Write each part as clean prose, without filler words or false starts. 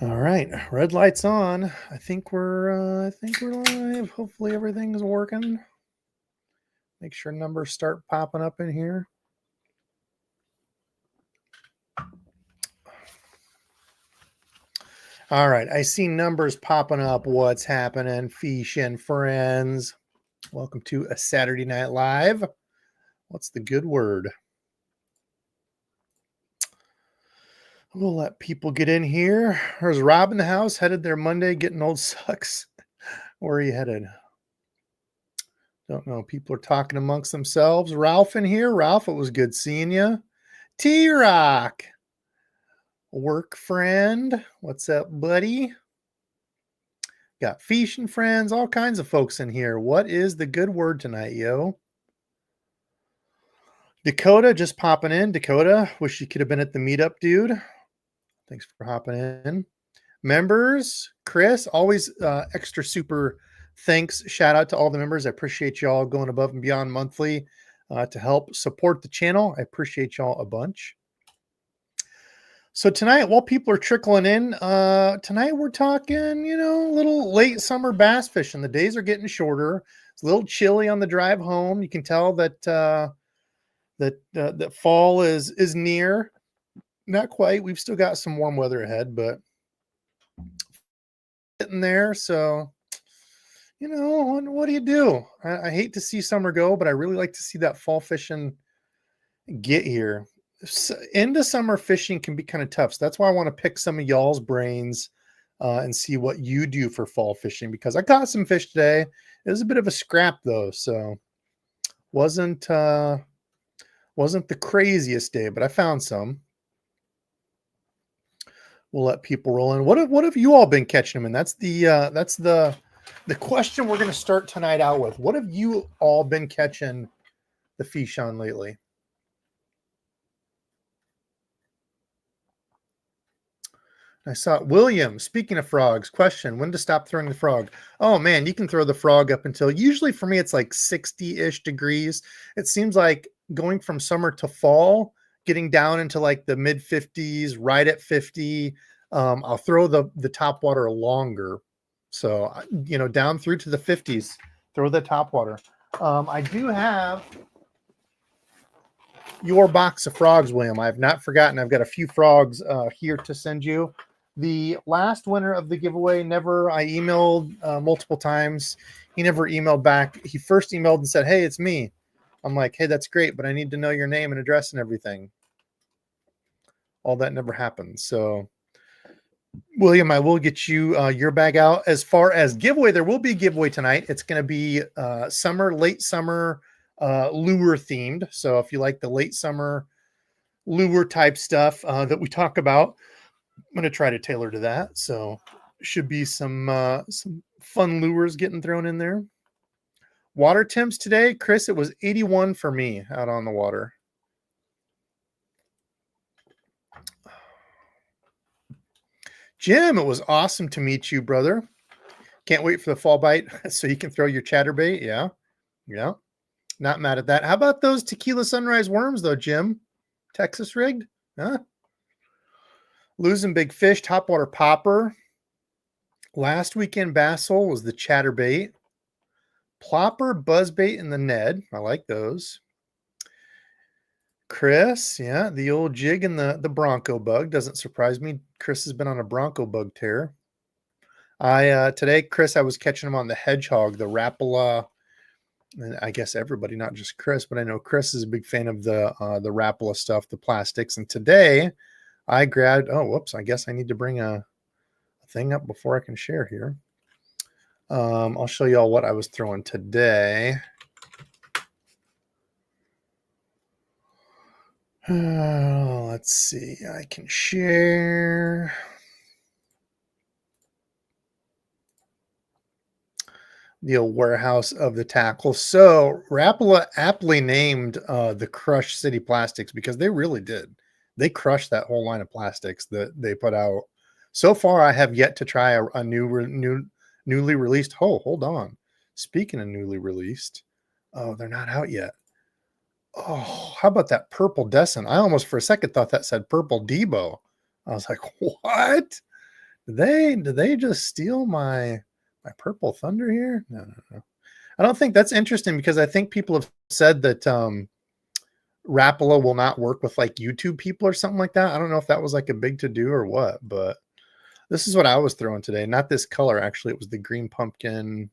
All right, red light's on. I think we're live. Hopefully everything's working. Make sure numbers start popping up in here. All right, I see numbers popping up. What's happening, fish and friends? Welcome to a Saturday Night Live. What's the good word? We'll let people get in here. There's Rob in the house, headed there Monday, getting old sucks. Where are you headed? Don't know. People are talking amongst themselves. Ralph in here. Ralph, it was good seeing you. T-Rock, work friend. What's up, buddy? Got fish and friends, all kinds of folks in here. What is the good word tonight, yo? Dakota just popping in. Dakota, wish you could have been at the meetup, dude. Thanks for hopping in. Members, Chris, always extra super thanks. Shout out to all the members. I appreciate y'all going above and beyond monthly to help support the channel. I appreciate y'all a bunch. So tonight, while people are trickling in, tonight we're talking, a little late summer bass fishing. The days are getting shorter. It's a little chilly on the drive home. You can tell that that fall is near. Not quite. We've still got some warm weather ahead, but getting there. So, what do you do? I hate to see summer go, but I really like to see that fall fishing get here. Into summer fishing can be kind of tough. So that's why I want to pick some of y'all's brains and see what you do for fall fishing, because I caught some fish today. It was a bit of a scrap though, so wasn't the craziest day, but I found some. We'll let people roll in. What have you all been catching them in? That's the question we're going to start tonight out with. What have you all been catching the fish on lately? I saw William. Speaking of frogs, question: when to stop throwing the frog? Oh man, you can throw the frog up until, usually for me it's like 60-ish degrees. It seems like going from summer to fall, getting down into like the mid 50s, right at 50. I'll throw the top water longer, so down through to the 50s. Throw the top water. I do have your box of frogs, William. I have not forgotten. I've got a few frogs here to send you. The last winner of the giveaway, I emailed multiple times. He never emailed back. He first emailed and said, "Hey, it's me." I'm like, "Hey, that's great, but I need to know your name and address and everything." All that never happened. So, William, I will get you your bag out. As far as giveaway, there will be a giveaway tonight. It's going to be late summer lure themed. So if you like the late summer lure type stuff that we talk about, I'm going to try to tailor to that. So should be some fun lures getting thrown in there. Water temps today, Chris, it was 81 for me out on the water. Jim, it was awesome to meet you, brother. Can't wait for the fall bite so you can throw your chatterbait. Yeah. Not mad at that. How about those tequila sunrise worms, though, Jim? Texas rigged? Huh? Losing big fish, topwater popper. Last weekend bass hole was the chatterbait. Plopper, buzzbait, and the Ned. I like those. Chris, yeah, the old jig and the Bronco bug. Doesn't surprise me. Chris has been on a Bronco bug tear. Today, Chris, I was catching him on the hedgehog, the Rapala. And I guess everybody, not just Chris, but I know Chris is a big fan of the Rapala stuff, the plastics. And today I grabbed, I guess I need to bring a thing up before I can share here. I'll show you all what I was throwing today. Let's see. I can share. The old warehouse of the tackle. So Rapala aptly named the Crush City Plastics because they really did. They crushed that whole line of plastics that they put out. So far, I have yet to try a newly released. Oh, hold on. Speaking of newly released, they're not out yet. Oh, how about that purple Descent? I almost for a second thought that said purple Debo. I was like, what? Did they just steal my purple thunder here? No, no, no. I don't think that's interesting because I think people have said that Rapala will not work with like YouTube people or something like that. I don't know if that was like a big to do or what, but this is what I was throwing today. Not this color, actually. It was the green pumpkin.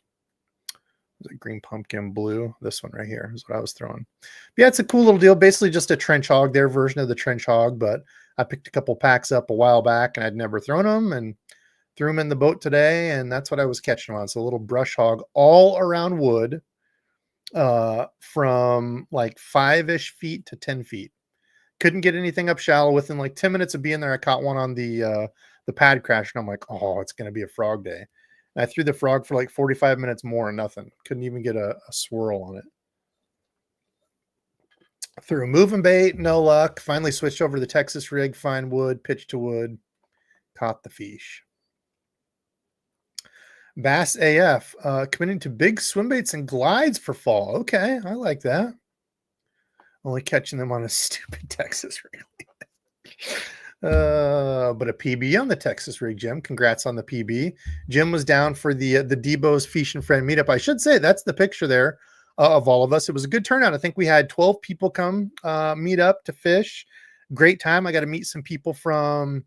Was it green pumpkin blue? This one right here is what I was throwing. But yeah, it's a cool little deal. Basically just a trench hog, their version of the trench hog, but I picked a couple packs up a while back and I'd never thrown them and threw them in the boat today, and that's what I was catching them on. So a little brush hog all around wood, from like 5-ish feet to 10 feet. Couldn't get anything up shallow. Within like 10 minutes of being there, I caught one on the pad crash, and I'm like, oh, it's going to be a frog day. And I threw the frog for like 45 minutes more and nothing. Couldn't even get a swirl on it. Threw a moving bait, no luck. Finally switched over to the Texas rig, fine wood, pitch to wood, caught the fish. Bass AF, committing to big swim baits and glides for fall. Okay, I like that. Only catching them on a stupid Texas rig. But a PB on the Texas rig, Jim. Congrats on the PB. Jim was down for the DEBO'S Fish and Friend meetup. I should say that's the picture there of all of us. It was a good turnout. I think we had 12 people come meet up to fish. Great time. I got to meet some people from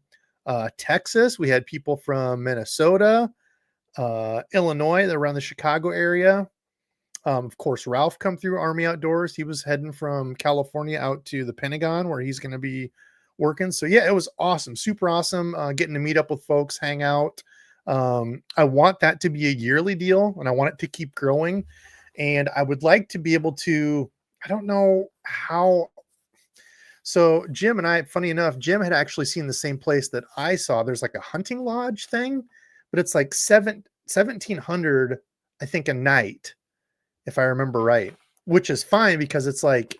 Texas. We had people from Minnesota, Illinois. They're around the Chicago area. Of course, Ralph come through Army Outdoors. He was heading from California out to the Pentagon where he's going to be working. So yeah, it was awesome. Super awesome. Getting to meet up with folks, hang out. I want that to be a yearly deal and I want it to keep growing. And I would like to be able to, I don't know how. So Jim and I, funny enough, Jim had actually seen the same place that I saw. There's like a hunting lodge thing, but it's like 1,700, I think, a night, if I remember right, which is fine because it's like,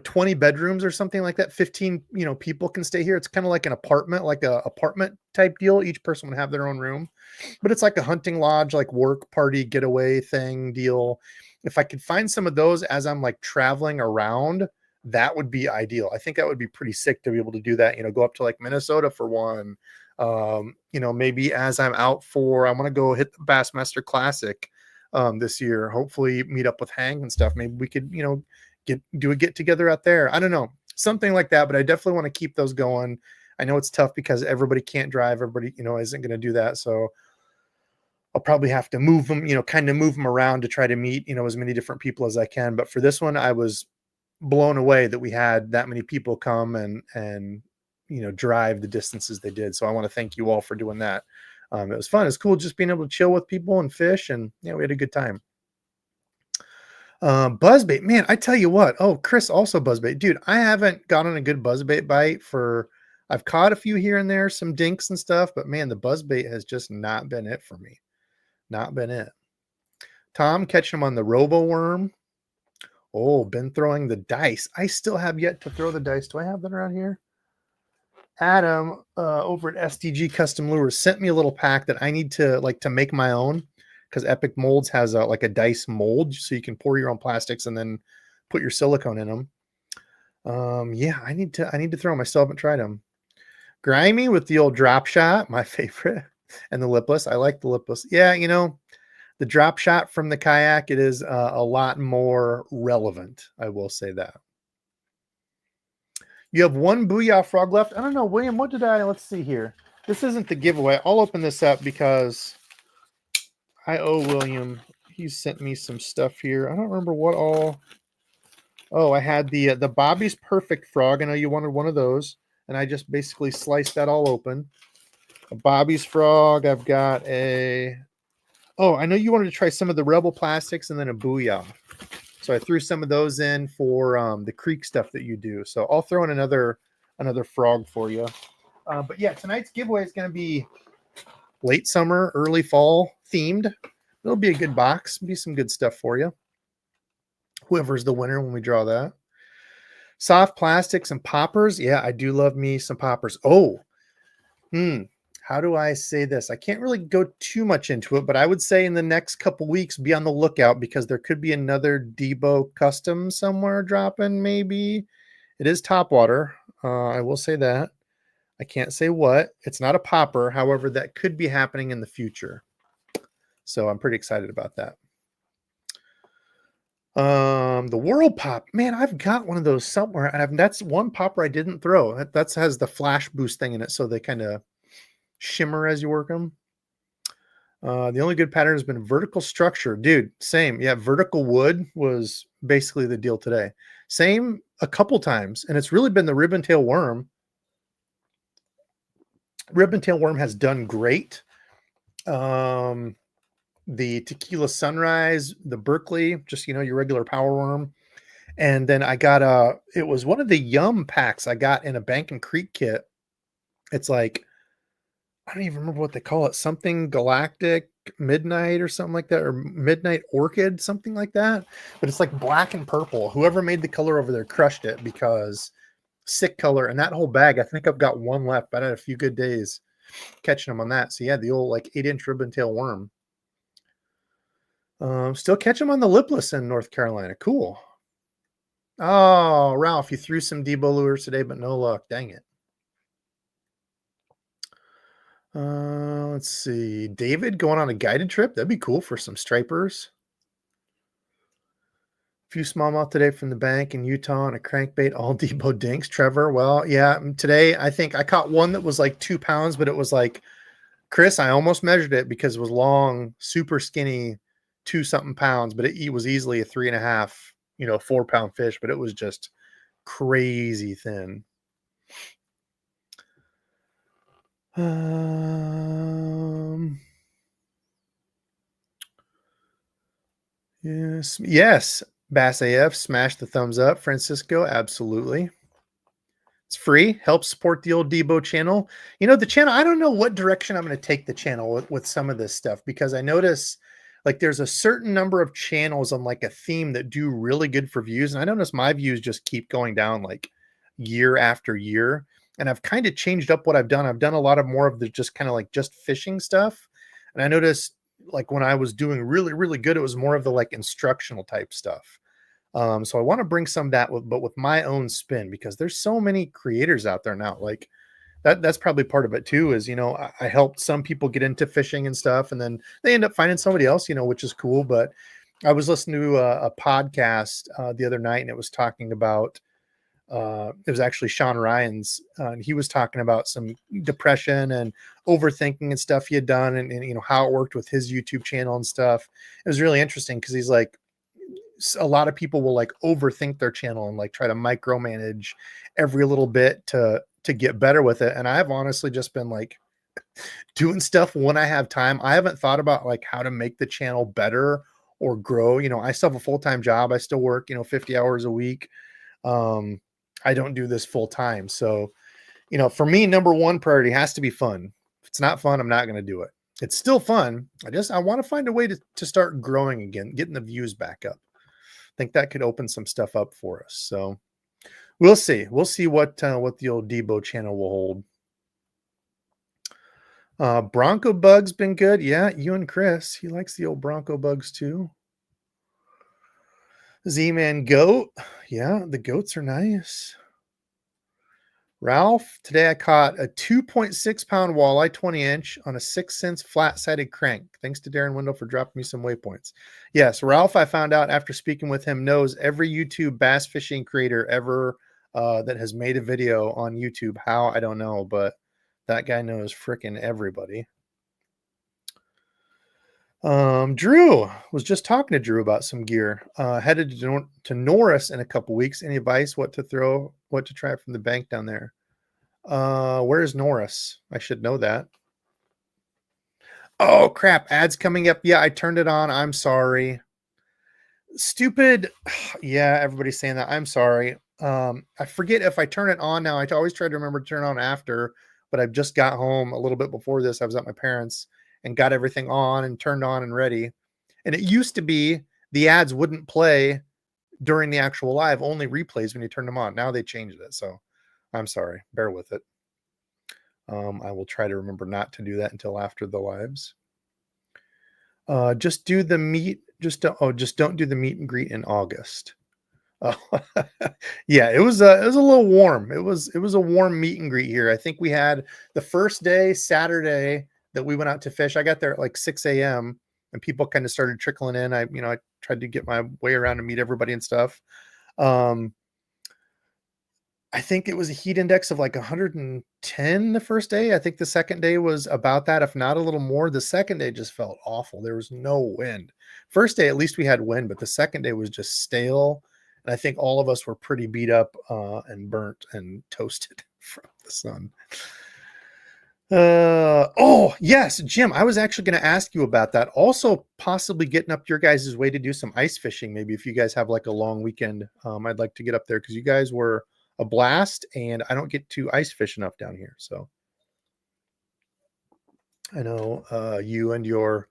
20 bedrooms or something like that. 15, people can stay here. It's kind of like an apartment, like a apartment type deal. Each person would have their own room, but it's like a hunting lodge, like work party, getaway thing deal. If I could find some of those as I'm like traveling around, that would be ideal. I think that would be pretty sick to be able to do that, go up to like Minnesota for one. Maybe as I'm out I want to go hit the Bassmaster Classic this year, hopefully meet up with Hank and stuff. Maybe we could, do a get together out there. I don't know, something like that, but I definitely want to keep those going. I know it's tough because everybody can't drive. Everybody, isn't going to do that. So I'll probably have to move them, kind of move them around to try to meet, as many different people as I can. But for this one, I was blown away that we had that many people come and drive the distances they did. So I want to thank you all for doing that. It was fun. It's cool just being able to chill with people and fish, and we had a good time. Buzzbait, man, I tell you what. Oh, Chris also buzzbait, dude. I haven't gotten a good buzzbait bite I've caught a few here and there, some dinks and stuff, but man, the buzzbait has just not been it for me. Not been it. Tom catching them on the robo worm. Oh, been throwing the dice. I still have yet to throw the dice. Do I have that around here? Adam over at SDG Custom Lures sent me a little pack that I need to make my own, because Epic Molds has a dice mold, so you can pour your own plastics and then put your silicone in them. Yeah, I need to throw them. I still haven't tried them. Grimy with the old drop shot, my favorite, and the lipless. I like the lipless. Yeah, the drop shot from the Kayak, it is a lot more relevant. I will say that. You have one Booyah frog left. I don't know, William, let's see here. This isn't the giveaway. I'll open this up because I owe William. He sent me some stuff here. I don't remember what all. Oh, I had the Bobby's Perfect Frog. I know you wanted one of those, and I just basically sliced that all open. A Bobby's Frog. I've got a. Oh, I know you wanted to try some of the Rebel plastics and then a Booyah. So I threw some of those in for the creek stuff that you do. So I'll throw in another frog for you. But yeah, tonight's giveaway is going to be late summer, early fall themed. It'll be a good box. Be some good stuff for you. Whoever's the winner when we draw that. Soft plastics and poppers. Yeah, I do love me some poppers. Oh, how do I say this? I can't really go too much into it, but I would say in the next couple weeks, be on the lookout because there could be another DEBO custom somewhere dropping. Maybe it is topwater. I will say that. I can't say what. It's not a popper. However, that could be happening in the future. So I'm pretty excited about that. The World Pop, man, I've got one of those somewhere, and that's one popper I didn't throw. That has the flash boost thing in it, so they kind of shimmer as you work them. The only good pattern has been vertical structure, dude. Same, yeah. Vertical wood was basically the deal today. Same a couple times, and it's really been the ribbon tail worm. Ribbon tail worm has done great. The tequila sunrise, the Berkeley, just your regular power worm. And then I got it was one of the Yum packs I got in a Bank and Creek kit. It's like, I don't even remember what they call it, something galactic midnight or something like that, or midnight orchid, something like that. But it's like black and purple. Whoever made the color over there crushed it, because sick color. And that whole bag, I think I've got one left, but I had a few good days catching them on that. So yeah, the old like 8-inch ribbon tail worm. Still catch them on the lipless in North Carolina. Cool. Oh, Ralph, you threw some DEBO lures today, but no luck. Dang it. Let's see. David going on a guided trip. That'd be cool for some stripers. A few smallmouth today from the bank in Utah and a crankbait, all DEBO dinks. Trevor, well, yeah, today I think I caught one that was like 2 pounds, but it was like, Chris, I almost measured it because it was long, super skinny, 2-something pounds, but it was easily a 3.5, 4-pound fish, but it was just crazy thin. Yes. Bass AF, smash the thumbs up. Francisco, absolutely. It's free. Helps support the old DEBO channel. The channel, I don't know what direction I'm going to take the channel with some of this stuff, because I notice like there's a certain number of channels on like a theme that do really good for views. And I notice my views just keep going down like year after year. And I've kind of changed up what I've done. I've done a lot of more of the just kind of like just fishing stuff. And I noticed like when I was doing really, really good, it was more of the like instructional type stuff. So I want to bring some of that but with my own spin, because there's so many creators out there now. Like that's probably part of it too, is, I helped some people get into fishing and stuff, and then they end up finding somebody else, which is cool. But I was listening to a podcast the other night, and it was talking about, it was actually Sean Ryan's, and he was talking about some depression and overthinking and stuff he had done, and how it worked with his YouTube channel and stuff. It was really interesting, because he's like, a lot of people will like overthink their channel and like try to micromanage every little bit to get better with it. And I've honestly just been like doing stuff when I have time. I haven't thought about like how to make the channel better or grow. I still have a full-time job. I still work, 50 hours a week. I don't do this full time. So, for me, number one priority has to be fun. If it's not fun, I'm not going to do it. It's still fun. I want to find a way to start growing again, getting the views back up. I think that could open some stuff up for us. So we'll see. We'll see what the old DEBO channel will hold. Bronco Bug's been good. Yeah, you and Chris. He likes the old Bronco Bugs too. Z-Man Goat. Yeah, the goats are nice. Ralph, today I caught a 2.6-pound walleye 20-inch on a 6-cents flat-sided crank. Thanks to Darren Wendell for dropping me some waypoints. Yes, Ralph, I found out after speaking with him, knows every YouTube bass fishing creator ever that has made a video on YouTube. How, I don't know, but that guy knows freaking everybody. Drew, was just talking to Drew about some gear. Headed to Norris in a couple weeks. Any advice what to try from the bank down there? Where's Norris? I should know that. Oh crap, ads coming up. Yeah, I turned it on. I'm sorry. Stupid. Yeah, everybody's saying that. I'm sorry. I forget if I turn it on now. I always try to remember to turn it on after, but I've just got home a little bit before this. I was at my parents' and got everything on and turned on and ready. And it used to be the ads wouldn't play during the actual live, only replays when you turn them on. Now they changed it. So I'm sorry. Bear with it. I will try to remember not to do that until after the lives. Just do the meet. Just don't do the meet and greet in August. Oh, yeah, it was a little warm. It was a warm meet and greet here. I think we had the first day, Saturday, that we went out to fish. I got there at like 6 a.m. and people kind of started trickling in. I tried to get my way around and meet everybody and stuff. Um, I think it was a heat index of like 110 the first day. I think the second day was about that, if not a little more. The second day just felt awful. There was no wind. First day, at least we had wind, but the second day was just stale. And I think all of us were pretty beat up and burnt and toasted from the sun. Oh, yes, Jim, I was actually going to ask you about that. Also, possibly getting up your guys' way to do some ice fishing. Maybe if you guys have like a long weekend, I'd like to get up there because you guys were a blast and I don't get to ice fish enough down here. So I know you and your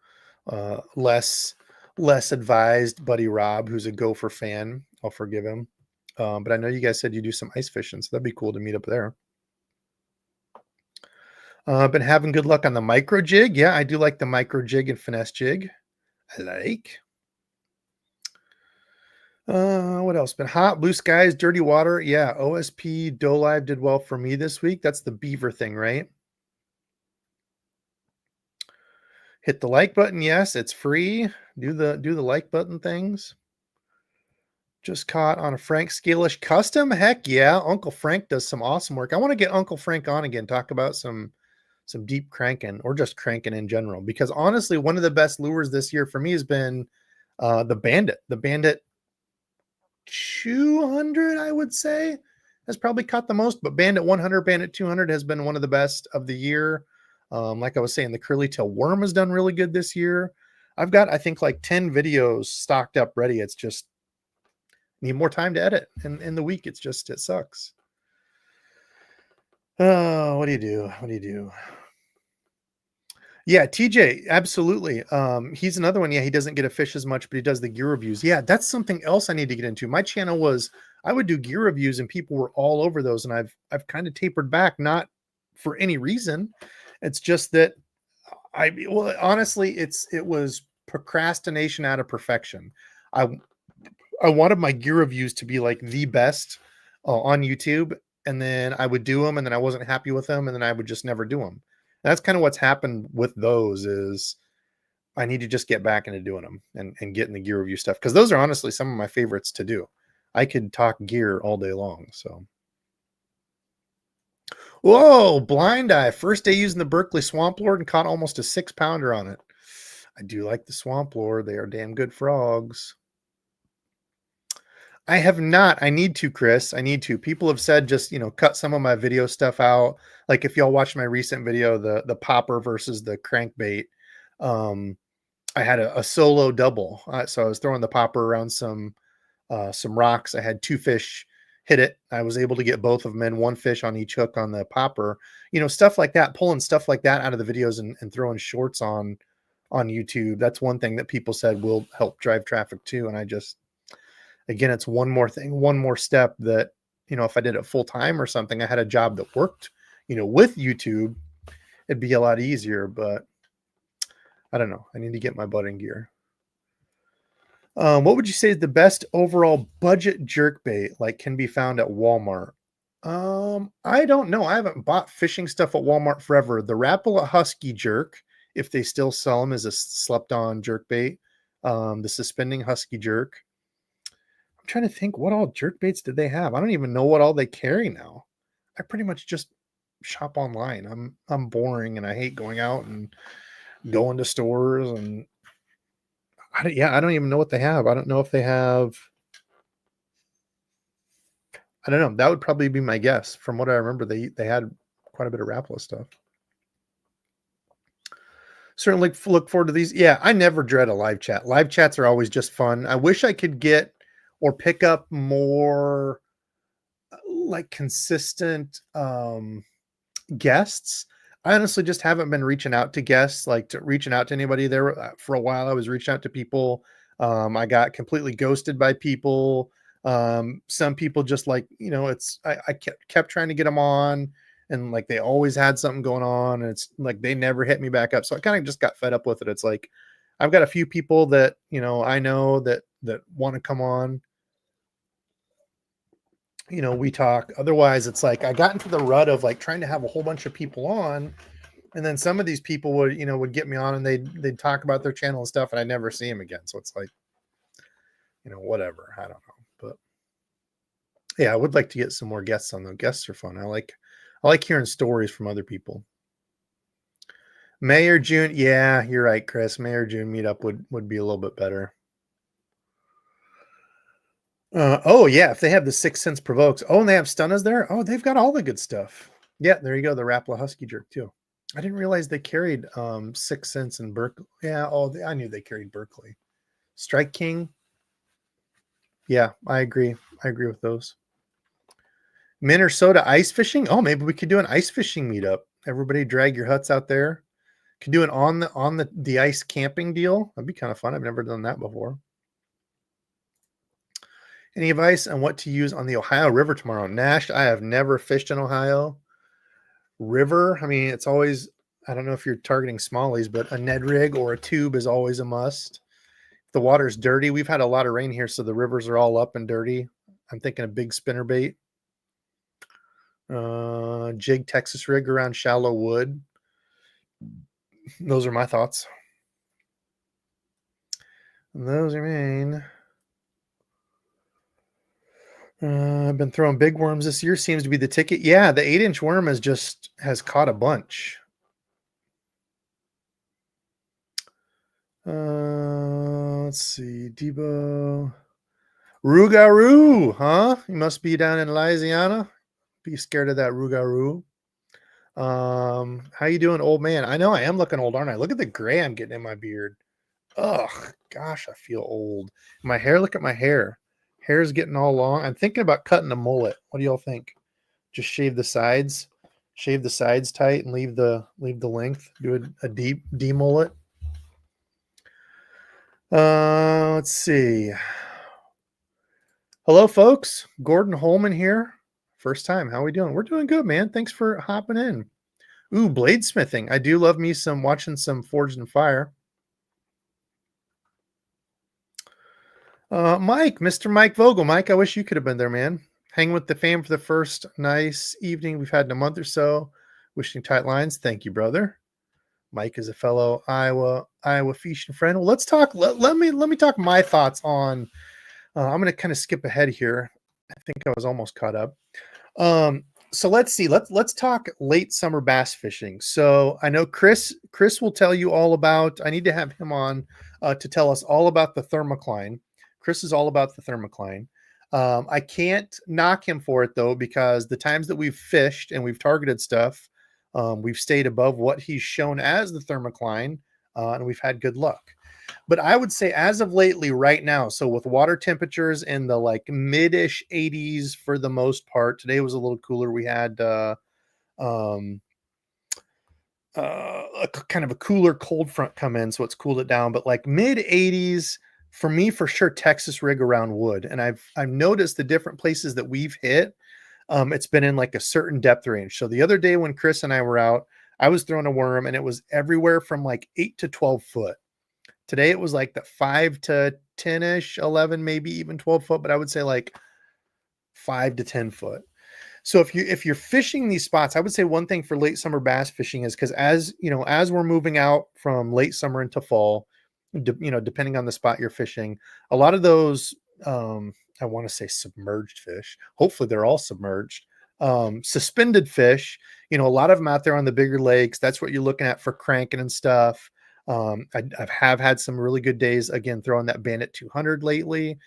less advised buddy Rob, who's a Gopher fan. I'll forgive him. But I know you guys said you do some ice fishing, so that'd be cool to meet up there. Been having good luck on the micro jig. Yeah, I do like the micro jig and finesse jig. I like. What else? Been hot, blue skies, dirty water. Yeah, OSP Doe Live did well for me this week. That's the beaver thing, right? Hit the like button. Yes, it's free. Do the like button things. Just caught on a Frank Scalish custom. Heck yeah, Uncle Frank does some awesome work. I want to get Uncle Frank on again. Talk about some deep cranking or just cranking in general. Because honestly, one of the best lures this year for me has been the Bandit. The Bandit 200, I would say, has probably caught the most. But Bandit 100, Bandit 200 has been one of the best of the year. Like I was saying, the curly tail worm has done really good this year. I've got, I think, like 10 videos stocked up ready. It's just need more time to edit. And in the week, it sucks. Oh, what do you do? What do you do? Yeah, TJ, absolutely. He's another one. Yeah, he doesn't get to fish as much, but he does the gear reviews. Yeah, that's something else I need to get into. My channel was I would do gear reviews and people were all over those, and I've kind of tapered back, not for any reason. It's just that honestly, it was procrastination out of perfection. I I wanted my gear reviews to be like the best on YouTube, and then I would do them, and then I wasn't happy with them, and then I would just never do them. And that's kind of what's happened with those. Is I need to just get back into doing them and getting the gear review stuff because those are honestly some of my favorites to do. I could talk gear all day long. So, whoa, blind eye! First day using the Berkeley Swamp Lord and caught almost a 6-pounder on it. I do like the Swamp Lord; they are damn good frogs. I have not. I need to, Chris. I need to. People have said just, cut some of my video stuff out. Like if y'all watch my recent video, the popper versus the crankbait, I had a solo double. So I was throwing the popper around some rocks. I had 2 fish hit it. I was able to get both of them in, 1 fish on each hook on the popper. Stuff like that, pulling stuff like that out of the videos and throwing shorts on YouTube. That's one thing that people said will help drive traffic too. And again, it's one more thing, one more step that, if I did it full time or something, I had a job that worked, with YouTube, it'd be a lot easier, but I don't know. I need to get my butt in gear. What would you say is the best overall budget jerkbait can be found at Walmart? I don't know. I haven't bought fishing stuff at Walmart forever. The Rapala Husky jerk, if they still sell them, is a slept on jerkbait. The suspending Husky jerk. I'm trying to think, what all jerk baits did they have? I don't even know what all they carry now. I pretty much just shop online. I'm boring and I hate going out and going to stores, and I don't even know what they have. I don't know if they have. I don't know. That would probably be my guess. From what I remember, they had quite a bit of Rapala stuff. Certainly look forward to these. Yeah, I never dread a live chat. Live chats are always just fun. I wish I could get or pick up more consistent guests. I honestly just haven't been reaching out to guests, reaching out to anybody there for a while. I was reaching out to people. I got completely ghosted by people. Some people just I kept trying to get them on, and they always had something going on, and it's they never hit me back up. So I kind of just got fed up with it. It's I've got a few people that I know that want to come on. we talk. Otherwise, it's like I got into the rut of like trying to have a whole bunch of people on, and then some of these people would get me on and they'd talk about their channel and stuff, and I'd never see them again. So it's like, whatever. I don't know, but yeah, I would like to get some more guests on. The guests are fun. I like hearing stories from other people. May or June. Yeah, you're right, Chris. May or June meetup would be a little bit better. Oh yeah, if they have the 6 cents provokes. Oh, and they have Stunnas there. Oh, they've got all the good stuff. Yeah, there you go. The Rapala Husky Jerk too. I didn't realize they carried 6 cents in Berkeley. Yeah, I knew they carried Berkeley. Strike King. Yeah, I agree. I agree with those. Minnesota ice fishing. Oh, maybe we could do an ice fishing meetup. Everybody drag your huts out there. Could do it on the ice camping deal. That'd be kind of fun. I've never done that before. Any advice on what to use on the Ohio River tomorrow? Nash, I have never fished in Ohio River. I mean, it's always, I don't know if you're targeting smallies, but a Ned rig or a tube is always a must. If the water's dirty, we've had a lot of rain here, so the rivers are all up and dirty. I'm thinking a big spinner bait. Jig Texas rig around shallow wood. Those are my thoughts. And those remain. I've been throwing big worms this year. Seems to be the ticket. Yeah, the 8-inch worm has caught a bunch. Let's see. Debo. Rougarou, huh? You must be down in Louisiana. Be scared of that Rougarou. How you doing, old man? I know I am looking old, aren't I? Look at the gray I'm getting in my beard. Ugh, gosh, I feel old. My hair, look at my hair. Hair's getting all long. I'm thinking about cutting a mullet. What do y'all think? Just shave the sides tight and leave the length. Do a deep mullet. Let's see. Hello, folks. Gordon Holman here. First time. How we doing? We're doing good, man. Thanks for hopping in. Ooh, bladesmithing. I do love me watching some Forged in Fire. Mike, Mr. Mike Vogel. Mike, I wish you could have been there, man. Hang with the fam for the first nice evening we've had in a month or so. Wishing tight lines. Thank you, brother. Mike is a fellow Iowa fishing friend. Well, let's talk. Let me talk my thoughts on. I'm going to kind of skip ahead here. I think I was almost caught up. So let's see. Let's talk late summer bass fishing. So I know Chris will tell you all about. I need to have him on to tell us all about the thermocline. Chris is all about the thermocline. I can't knock him for it though, because the times that we've fished and we've targeted stuff, we've stayed above what he's shown as the thermocline, and we've had good luck. But I would say as of lately, right now, so with water temperatures in the like mid-ish 80s for the most part. Today was a little cooler. We had a kind of a cooler cold front come in, so it's cooled it down. But like mid 80s for me, for sure, Texas rig around wood. And I've noticed the different places that we've hit. It's been in like a certain depth range. So the other day when Chris and I were out, I was throwing a worm and it was everywhere from like 8 to 12 foot. Today it was like the 5 to 10-ish, 11, maybe even 12 foot, but I would say like 5 to 10 foot. So if you're fishing these spots, I would say one thing for late summer bass fishing is, because as we're moving out from late summer into fall, depending on the spot you're fishing, a lot of those I want to say submerged fish. Hopefully they're all submerged. Suspended fish, a lot of them out there on the bigger lakes. That's what you're looking at for cranking and stuff. I have had some really good days, again, throwing that Bandit 200 lately,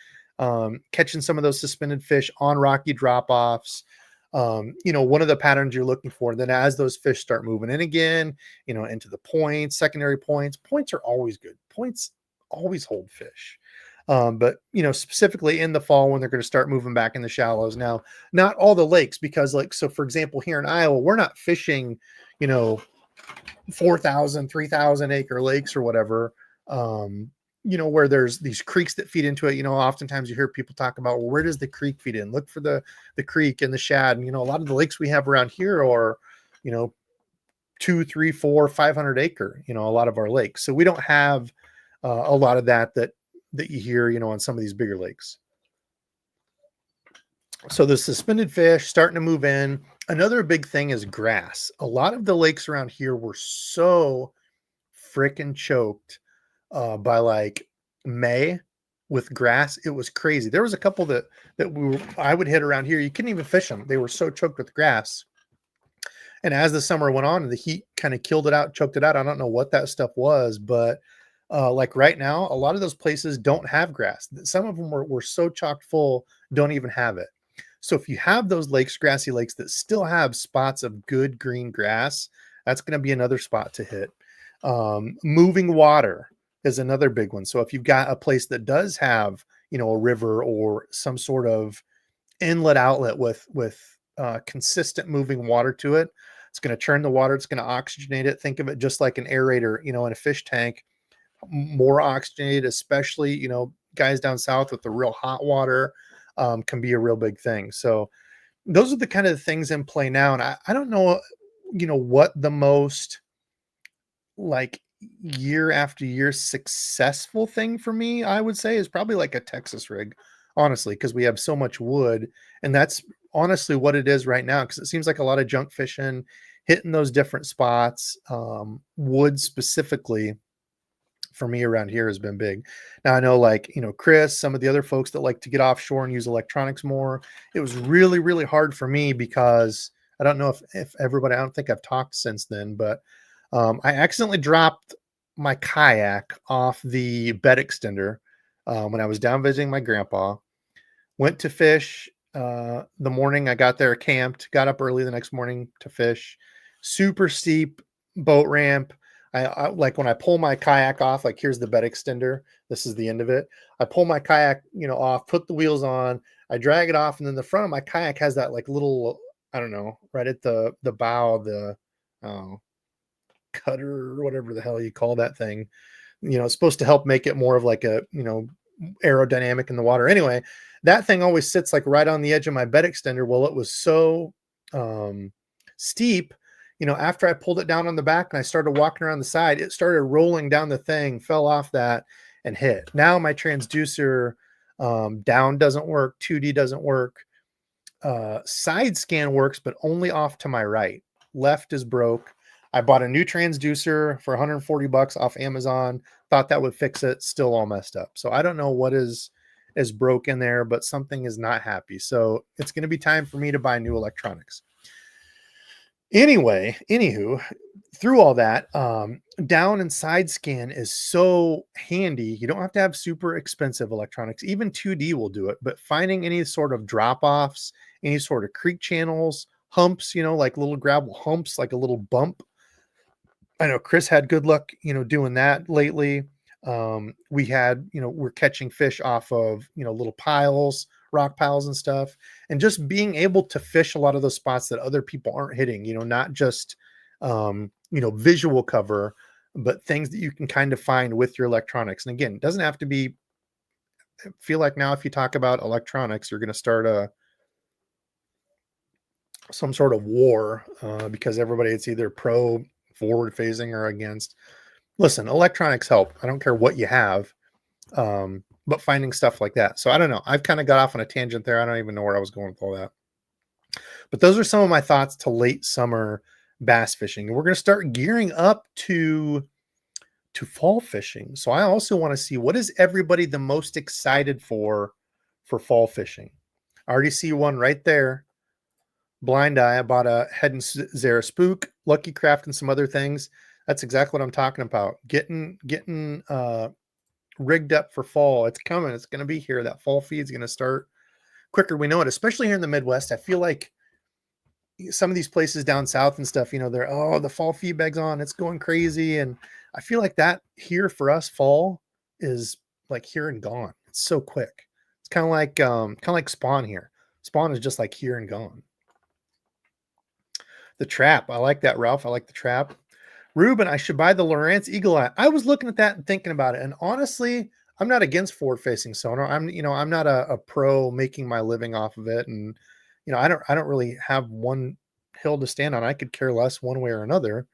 catching some of those suspended fish on rocky drop-offs. One of the patterns you're looking for. Then as those fish start moving in again, into the points, secondary points are always good. Points always hold fish. But specifically in the fall when they're going to start moving back in the shallows. Now, not all the lakes, because so for example, here in Iowa, we're not fishing, 4,000, 3,000 acre lakes or whatever, where there's these creeks that feed into it. Oftentimes you hear people talk about, well, where does the creek feed in? Look for the creek and the shad. And, a lot of the lakes we have around here are, 2, 3, 4, 500 acre, a lot of our lakes. So we don't have a lot of that you hear, on some of these bigger lakes. So the suspended fish starting to move in. Another big thing is grass. A lot of the lakes around here were so freaking choked by like May with grass. It was crazy. There was a couple that I would hit around here. You couldn't even fish them. They were so choked with grass. And as the summer went on and the heat kind of killed it out, choked it out, I don't know what that stuff was, but like right now, a lot of those places don't have grass. Some of them were so chock full, don't even have it. So if you have those lakes, grassy lakes that still have spots of good green grass, that's going to be another spot to hit. Moving water is another big one. So if you've got a place that does have, a river or some sort of inlet outlet with consistent moving water to it, it's going to churn the water. It's going to oxygenate it. Think of it just like an aerator, in a fish tank, more oxygenated, especially, guys down south with the real hot water, can be a real big thing. So those are the kind of things in play now. And I don't know, what the most like year after year successful thing for me, I would say, is probably like a Texas rig, honestly, because we have so much wood. And that's honestly what it is right now, because it seems like a lot of junk fishing, hitting those different spots. Wood specifically for me around here has been big. Now I know, like, Chris, some of the other folks that like to get offshore and use electronics more. It was really, really hard for me because I don't know if everybody, I don't think I've talked since then, but I accidentally dropped my kayak off the bed extender when I was down visiting my grandpa. Went to fish the morning I got there, camped, got up early the next morning to fish. Super steep boat ramp. I like when I pull my kayak off, like here's the bed extender. This is the end of it. I pull my kayak, off, put the wheels on, I drag it off, and then the front of my kayak has that like little, I don't know, right at the bow, the cutter or whatever the hell you call that thing. It's supposed to help make it more of like a, aerodynamic in the water. Anyway, that thing always sits like right on the edge of my bed extender. Well, it was so steep, after I pulled it down on the back and I started walking around the side, it started rolling down the thing, fell off that and hit. Now my transducer down doesn't work, 2D doesn't work. Side scan works, but only off to my right. Left is broke. I bought a new transducer for $140 off Amazon. Thought that would fix it. Still all messed up. So I don't know what is broken there, but something is not happy. So it's going to be time for me to buy new electronics. Anywho, through all that, down and side scan is so handy. You don't have to have super expensive electronics. Even 2D will do it, but finding any sort of drop-offs, any sort of creek channels, humps, like little gravel humps, like a little bump. I know Chris had good luck, doing that lately. We had, we're catching fish off of, little piles, rock piles and stuff, and just being able to fish a lot of those spots that other people aren't hitting, not just, visual cover, but things that you can kind of find with your electronics. And again, it doesn't have to be, I feel like now if you talk about electronics, you're going to start some sort of war because everybody, it's either pro, forward facing, or against. Listen, electronics help. I don't care what you have, but finding stuff like that. So I don't know. I've kind of got off on a tangent there. I don't even know where I was going with all that. But those are some of my thoughts to late summer bass fishing. And we're going to start gearing up to fall fishing. So I also want to see, what is everybody the most excited for fall fishing? I already see one right there. Blind Eye. I bought a Head and Zara Spook, Lucky Craft, and some other things. That's exactly what I'm talking about. Getting rigged up for fall. It's coming. It's going to be here. That fall feed's going to start quicker. We know it, especially here in the Midwest. I feel like some of these places down south and stuff, they're, the fall feed bag's on. It's going crazy. And I feel like that here for us, fall is like here and gone. It's so quick. It's kind of like spawn here. Spawn is just like here and gone. The trap. I like that, Ralph. I like the trap. Ruben, I should buy the Lowrance Eagle Eye. I was looking at that and thinking about it. And honestly, I'm not against forward facing sonar. I'm not a pro making my living off of it. And, I don't really have one hill to stand on. I could care less one way or another.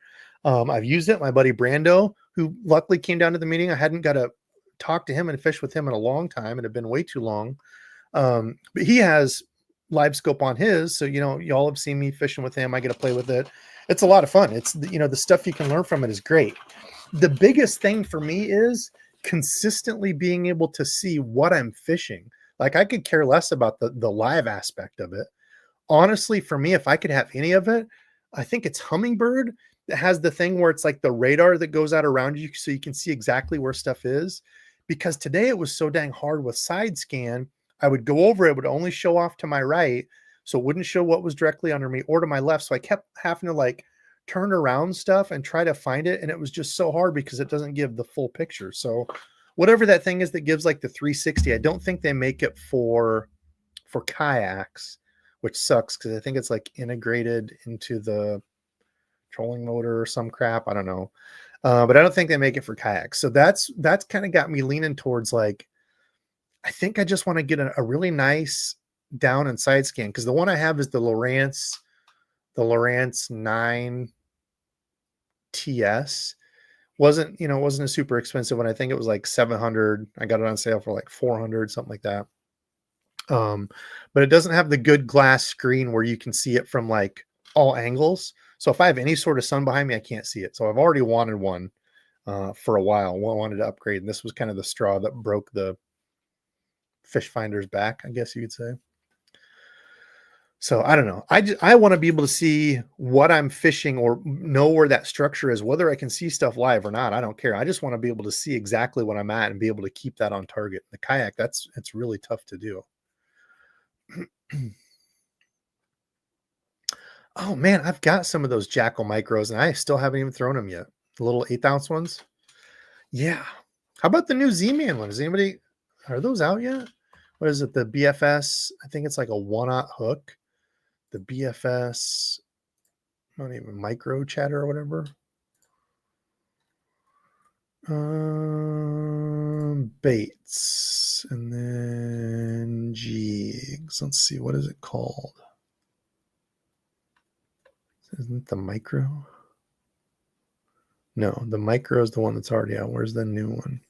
I've used it. My buddy Brando, who luckily came down to the meeting. I hadn't got to talk to him and fish with him in a long time. It had been way too long. But he has live scope on his. So, y'all have seen me fishing with him. I get to play with it. It's a lot of fun. It's, the stuff you can learn from it is great. The biggest thing for me is consistently being able to see what I'm fishing. Like, I could care less about the live aspect of it. Honestly, for me, if I could have any of it, I think it's Humminbird that has the thing where it's like the radar that goes out around you so you can see exactly where stuff is. Because today it was so dang hard with side scan. I would go over, it would only show off to my right, so it wouldn't show what was directly under me, or to my left. So I kept having to like turn around stuff and try to find it. And it was just so hard because it doesn't give the full picture. So whatever that thing is that gives like the 360, I don't think they make it for kayaks, which sucks because I think it's like integrated into the trolling motor or some crap. I don't know. But I don't think they make it for kayaks. So that's kind of got me leaning towards like, I think I just want to get a really nice down and side scan, because the one I have is the Lowrance 9 TS. Wasn't a super expensive one. I think it was like 700. I got it on sale for like 400, something like that. But it doesn't have the good glass screen where you can see it from like all angles. So if I have any sort of sun behind me, I can't see it. So I've already wanted one for a while. Wanted to upgrade, and this was kind of the straw that broke the fish finder's back, I guess you could say. So I don't know. I want to be able to see what I'm fishing or know where that structure is, whether I can see stuff live or not. I don't care. I just want to be able to see exactly what I'm at and be able to keep that on target. The kayak, it's really tough to do. Oh man, I've got some of those Jackal micros and I still haven't even thrown them yet. The little 1/8 ounce ones. Yeah. How about the new Z-Man one? Are those out yet? What is it? The BFS, I think it's like a 1/0 hook. The BFS, not even micro chatter or whatever. Baits and then jigs. Let's see, what is it called? Isn't it the micro? No, the micro is the one that's already out. Where's the new one?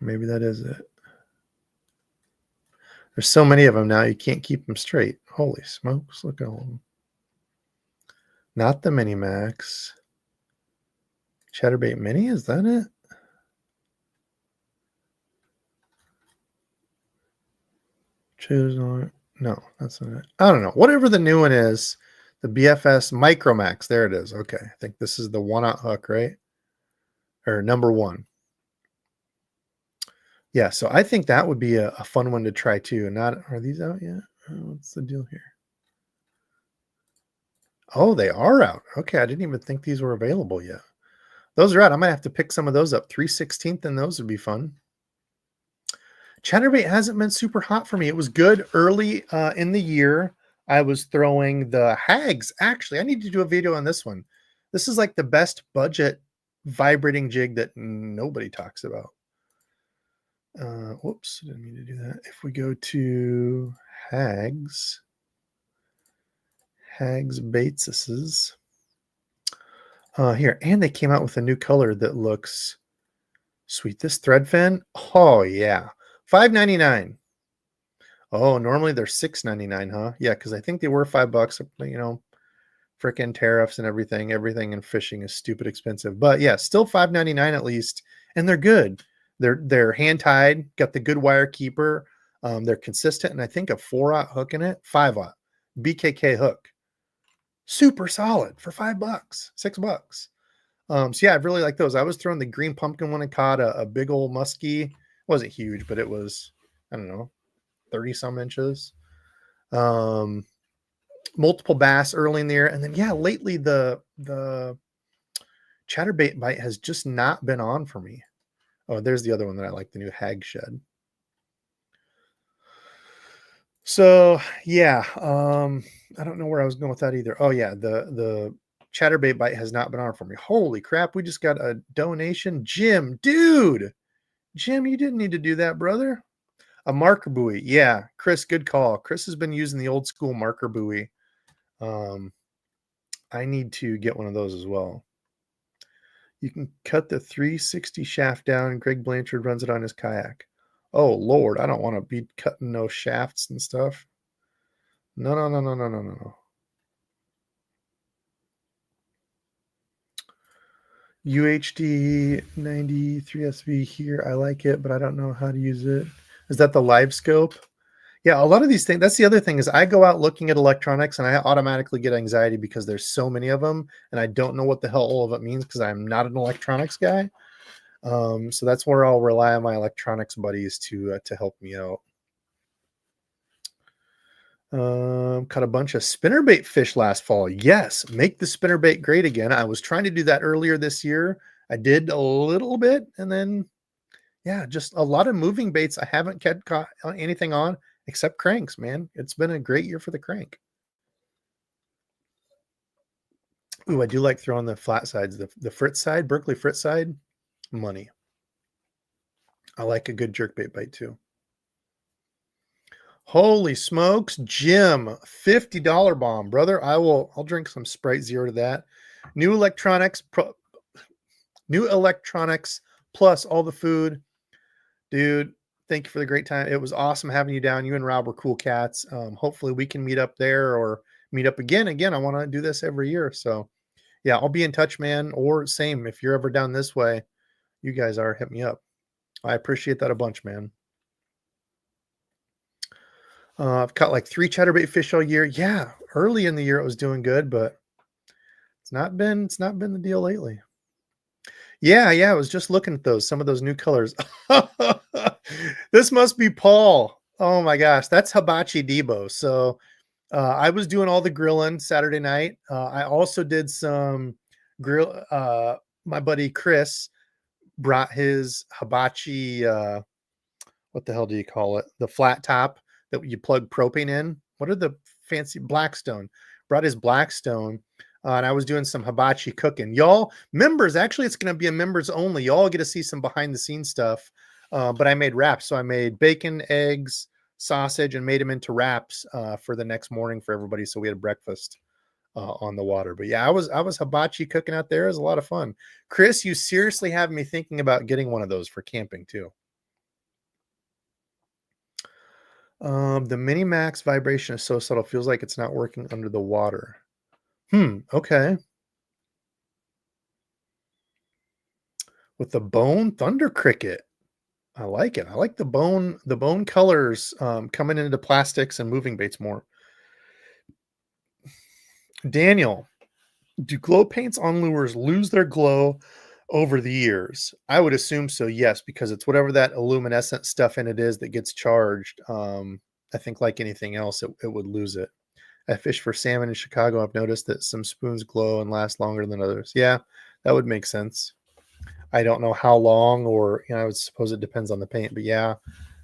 Maybe that is it. There's so many of them now, you can't keep them straight. Holy smokes, look at all of them. Not the Mini Max. Chatterbait Mini, is that it? Choose on. No, that's not it. I don't know. Whatever the new one is, the BFS Micromax. There it is. Okay. I think this is the 1/0 hook, right? Or number 1. Yeah, so I think that would be a fun one to try too. And are these out yet? What's the deal here? Oh, they are out. Okay, I didn't even think these were available yet. Those are out. I might have to pick some of those up. 3/16, and those would be fun. Chatterbait hasn't been super hot for me. It was good early in the year. I was throwing the hags. Actually, I need to do a video on this one. This is like the best budget vibrating jig that nobody talks about. Whoops, didn't mean to do that. If we go to hags Baitses, here, and they came out with a new color that looks sweet. This thread fin, oh yeah, $5.99. Oh, normally they're $6.99, huh? Yeah, because I think they were $5. Freaking tariffs and everything. Everything in fishing is stupid expensive. But yeah, still $5.99 at least, and they're good. They're hand tied, got the good wire keeper. They're consistent, and I think a 4/0 hook in it, 5/0 BKK hook. Super solid for $5, $6. So yeah, I really like those. I was throwing the green pumpkin one and caught a big old muskie. It wasn't huge, but it was, I don't know, 30 some inches. Multiple bass early in there. And then yeah, lately the chatterbait bite has just not been on for me. Oh, there's the other one that I like, the new hag shed. So yeah, I don't know where I was going with that either. Oh yeah, the chatterbait bite has not been on for me. Holy crap, we just got a donation. Jim, dude. Jim, you didn't need to do that, brother. A marker buoy. Yeah, Chris, good call. Chris has been using the old school marker buoy. I need to get one of those as well. You can cut the 360 shaft down. Greg Blanchard runs it on his kayak. Oh Lord, I don't want to be cutting no shafts and stuff. No, no, no, no, no, no, no, no. UHD 93SV here. I like it, but I don't know how to use it. Is that the live scope? Yeah, a lot of these things. That's the other thing is I go out looking at electronics and I automatically get anxiety because there's so many of them and I don't know what the hell all of it means because I'm not an electronics guy. So that's where I'll rely on my electronics buddies to help me out. Caught a bunch of spinnerbait fish last fall. Yes, make the spinnerbait great again. I was trying to do that earlier this year. I did a little bit, and then yeah, just a lot of moving baits. I haven't kept caught anything on except cranks, man. It's been a great year for the crank. Ooh, I do like throwing the flat sides, the Fritz side, Berkeley Fritz side, money. I like a good jerkbait bite too. Holy smokes, Jim, $50 bomb, brother. I'll drink some Sprite Zero to that. New electronics, new electronics plus all the food. Dude, thank you for the great time. It was awesome having you down. You and Rob were cool cats. Hopefully we can meet up there or meet up again. Again, I want to do this every year. So yeah, I'll be in touch, man. Or same, if you're ever down this way, you guys are, hit me up. I appreciate that a bunch, man. I've caught like 3 chatterbait fish all year. Yeah, early in the year it was doing good, but it's not been the deal lately. Yeah, yeah, I was just looking at those, some of those new colors. This must be Paul. Oh my gosh, that's Hibachi Debo. So I was doing all the grilling Saturday night. I also did some grill. My buddy Chris brought his hibachi. What the hell do you call it? The flat top that you plug propane in. What are the fancy Blackstone? Brought his Blackstone. And I was doing some hibachi cooking. Y'all, members, actually, it's going to be a members only. Y'all get to see some behind the scenes stuff. But I made wraps. So I made bacon, eggs, sausage, and made them into wraps for the next morning for everybody. So we had breakfast on the water. But yeah, I was hibachi cooking out there. It was a lot of fun. Chris, you seriously have me thinking about getting one of those for camping too. The Mini Max vibration is so subtle, feels like it's not working under the water. Okay. With the bone thunder cricket. I like it. I like the bone colors coming into plastics and moving baits more. Daniel, do glow paints on lures lose their glow over the years? I would assume so, yes, because it's whatever that luminescent stuff in it is that gets charged. I think like anything else, it would lose it. I fish for salmon in Chicago. I've noticed that some spoons glow and last longer than others. Yeah, that would make sense. I don't know how long, or I would suppose it depends on the paint, but yeah,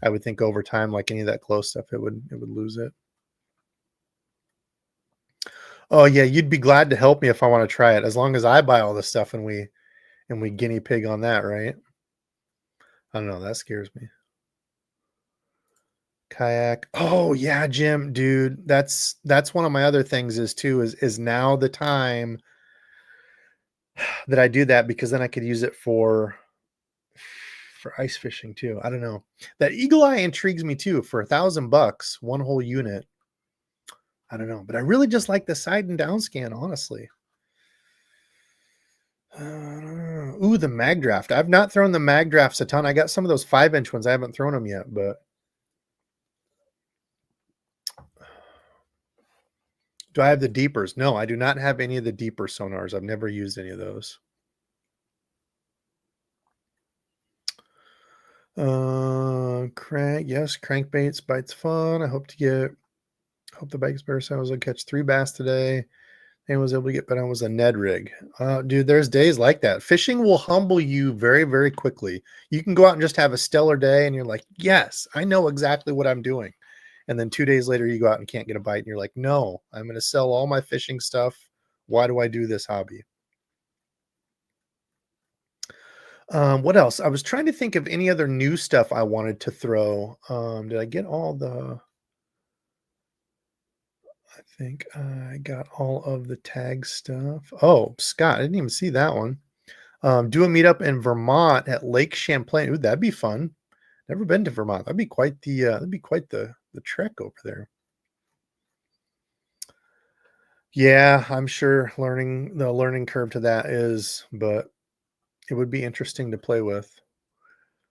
I would think over time, like any of that glow stuff, it would lose it. Oh yeah, you'd be glad to help me if I want to try it, as long as I buy all the stuff and we guinea pig on that, right? I don't know. That scares me. Kayak. Oh yeah, Jim, dude. That's one of my other things is now the time that I do that because then I could use it for ice fishing too. I don't know. That eagle eye intrigues me too for $1,000, one whole unit. I don't know, but I really just like the side and down scan, honestly. Ooh, the mag draft. I've not thrown the mag drafts a ton. I got some of those 5-inch ones. I haven't thrown them yet, but do I have the deepers? No, I do not have any of the deeper sonars. I've never used any of those. Crank, yes, crankbaits, bites fun. I hope the bike's better. So I was able to catch 3 bass today and was able to get, but I was a Ned rig. Dude, there's days like that. Fishing will humble you very, very quickly. You can go out and just have a stellar day and you're like, yes, I know exactly what I'm doing. And then 2 days later, you go out and can't get a bite and you're like, no, I'm going to sell all my fishing stuff. Why do I do this hobby? What else? I was trying to think of any other new stuff I wanted to throw. Did I get all the? I think I got all of the tag stuff. Oh, Scott, I didn't even see that one. Do a meetup in Vermont at Lake Champlain. Ooh, that'd be fun. Never been to Vermont. That'd be quite the trek over there. Yeah, I'm sure the learning curve to that is, but it would be interesting to play with.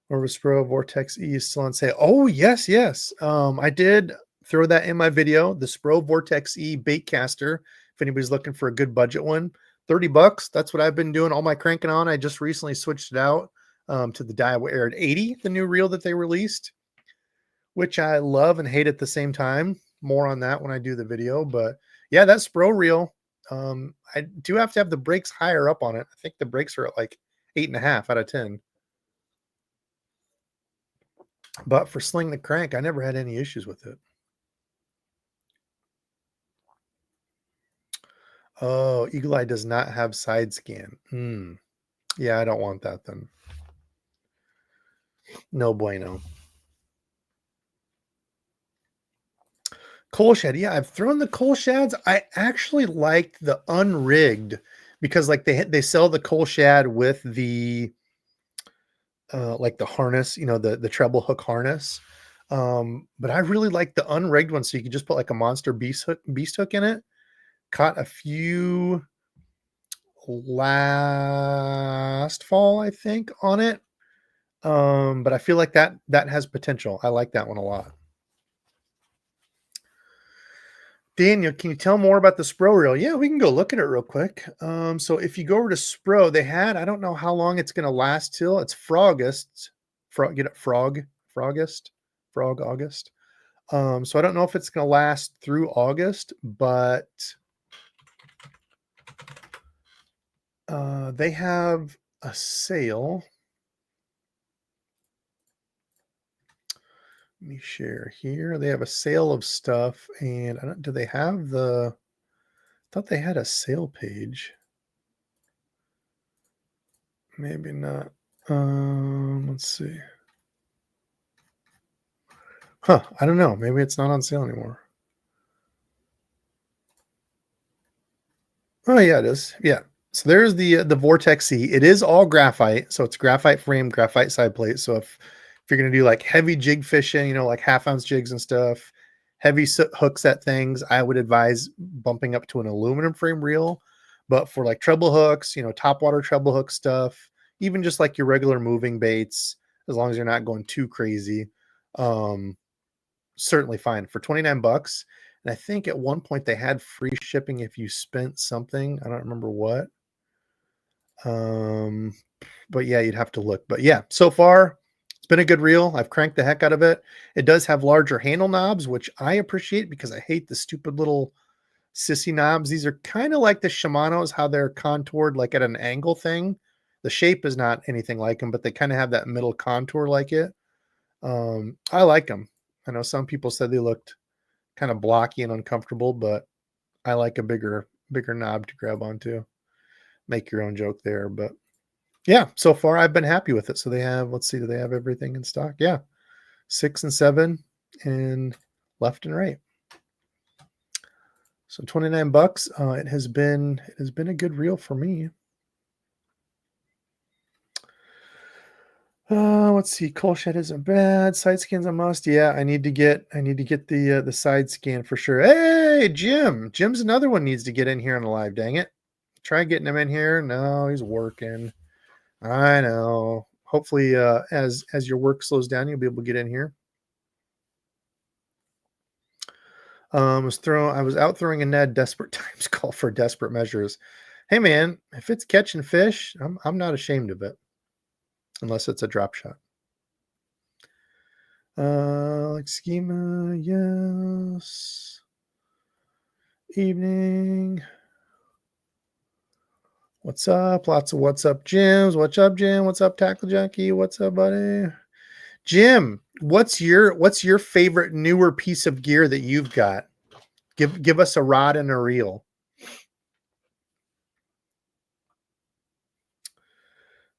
Orvis Pro Vortex E is still on sale. Oh, yes, yes. I did throw that in my video, the Spro Vortex E bait caster. If anybody's looking for a good budget one, $30. That's what I've been doing all my cranking on. I just recently switched it out to the Daiwa Air 80, the new reel that they released, which I love and hate at the same time. More on that when I do the video. But yeah, that Spro reel, I do have to have the brakes higher up on it. I think the brakes are at like 8.5 out of 10. But for Sling the Crank, I never had any issues with it. Oh, Eagle Eye does not have side scan. Yeah, I don't want that then. No bueno. Coal shed. Yeah, I've thrown the coal sheds. I actually liked the unrigged because like they sell the coal shad with the like the harness, the treble hook harness. But I really like the unrigged one, so you can just put like a monster beast hook in it. Caught a few last fall, I think, on it. But I feel like that has potential. I like that one a lot. Daniel, can you tell more about the Spro reel? Yeah, we can go look at it real quick. So if you go over to Spro, they had, I don't know how long it's going to last till. It's Frogust. Frogust. So I don't know if it's going to last through August, but they have a sale. Let me share here. They have a sale of stuff, and do they have I thought they had a sale page. Maybe not. Let's see. Huh, I don't know. Maybe it's not on sale anymore. Oh yeah, it is. Yeah. So there's the Vortex C. It is all graphite, so it's graphite frame, graphite side plate. So if you're gonna do like heavy jig fishing, like half-ounce jigs and stuff, heavy hook set things, I would advise bumping up to an aluminum frame reel. But for like treble hooks, top water treble hook stuff, even just like your regular moving baits, as long as you're not going too crazy, certainly fine for $29. And I think at one point they had free shipping if you spent something. I don't remember what. But yeah, you'd have to look. But yeah, so far it's been a good reel. I've cranked the heck out of it. It does have larger handle knobs, which I appreciate because I hate the stupid little sissy knobs. These are kind of like the Shimano's, how they're contoured like at an angle thing. The shape is not anything like them, but they kind of have that middle contour like it. I like them. I know some people said they looked kind of blocky and uncomfortable, but I like a bigger knob to grab onto. Make your own joke there, but yeah, so far I've been happy with it. So they have, let's see, do they have everything in stock? Yeah, 6 and 7 and left and right. So $29. It has been a good reel for me. Let's see. Coal shed isn't bad. Side scan's a must. Yeah, I need to get the side scan for sure. Hey, Jim. Jim's another one needs to get in here on the live. Dang it. Try getting him in here. No, he's working. I know. Hopefully, as your work slows down, you'll be able to get in here. I was out throwing a Ned. Desperate times call for desperate measures. Hey, man, if it's catching fish, I'm not ashamed of it, unless it's a drop shot. Like schema, yes. Evening. What's up? Lots of what's up, Jims. What's up, Jim? What's up, Tackle Junkie? What's up, buddy? Jim, what's your favorite newer piece of gear that you've got? Give us a rod and a reel.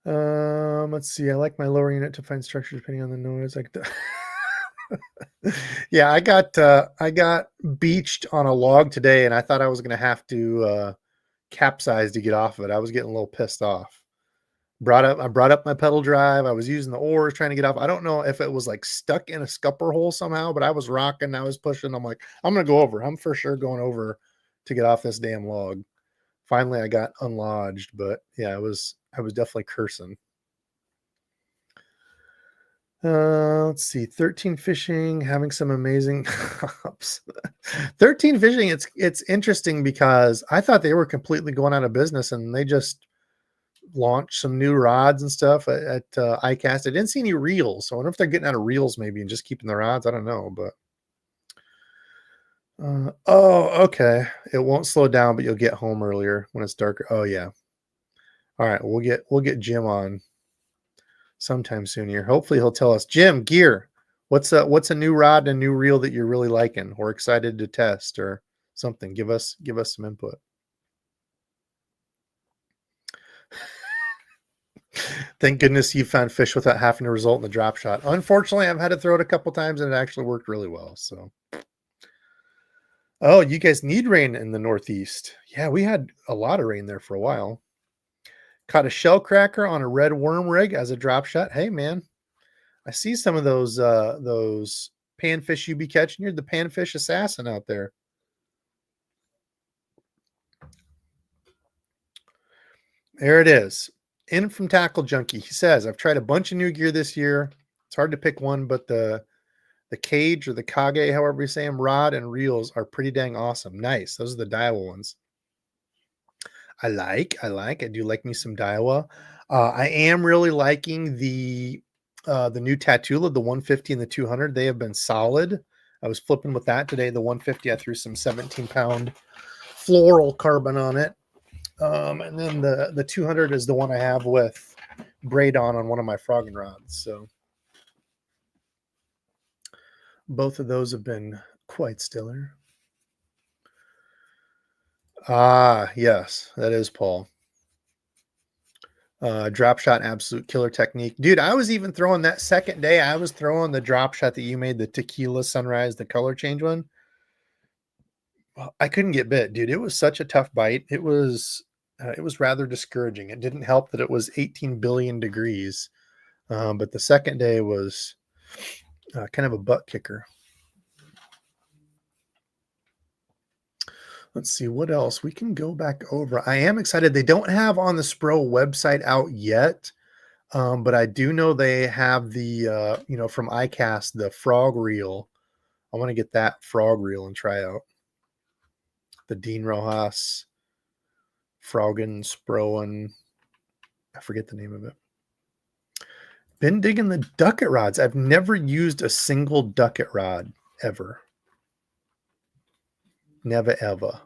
Let's see. I like my lower unit to find structure depending on the noise. Like yeah, I got beached on a log today, and I thought I was gonna have to capsize to get off of it. I was getting a little pissed off, I brought up my pedal drive. I was using the oars trying to get off. I don't know if it was like stuck in a scupper hole somehow, but I was rocking. I was pushing. I'm like, I'm gonna go over. I'm for sure going over to get off this damn log. Finally, I got unlodged, but yeah, I was definitely cursing. Let's see. 13 fishing, having some amazing hops. 13 fishing, it's interesting because I thought they were completely going out of business and they just launched some new rods and stuff at iCast. I didn't see any reels, so I wonder if they're getting out of reels maybe and just keeping the rods. I don't know, but oh, okay. It won't slow down, but you'll get home earlier when it's darker. Oh yeah. All right, we'll get Jim on sometime soon here. Hopefully he'll tell us, Jim, gear. What's a new rod and a new reel that you're really liking or excited to test or something? Give us some input. Thank goodness you found fish without having to result in the drop shot. Unfortunately, I've had to throw it a couple times and it actually worked really well. So, oh, you guys need rain in the Northeast. Yeah, we had a lot of rain there for a while. Caught a shell cracker on a red worm rig as a drop shot. Hey, man, I see some of those panfish you be catching. You're the panfish assassin out there. There it is. In from Tackle Junkie. He says, I've tried a bunch of new gear this year. It's hard to pick one, but the cage or the kage, however you say them, rod and reels are pretty dang awesome. Nice. Those are the Daiwa ones. I do like me some Daiwa. I am really liking the new Tatula, the 150 and the 200. They have been solid. I was flipping with that today. The 150, I threw some 17-pound floral carbon on it. And then the 200 is the one I have with braid on one of my frogging rods. So both of those have been quite stellar. Ah, yes, that is Paul. Drop shot, absolute killer technique. Dude, I was even throwing that second day. I was throwing the drop shot that you made, the tequila sunrise, the color change one. I couldn't get bit, dude. It was such a tough bite. It was rather discouraging. It didn't help that it was 18 billion degrees. But the second day was kind of a butt kicker. Let's see what else we can go back over. I am excited. They don't have on the Spro website out yet, but I do know they have the from iCast, the frog reel. I want to get that frog reel and try out the Dean Rojas Froggen Sproen. I forget the name of it. Been digging the ducket rods. I've never used a single ducket rod ever. Never ever.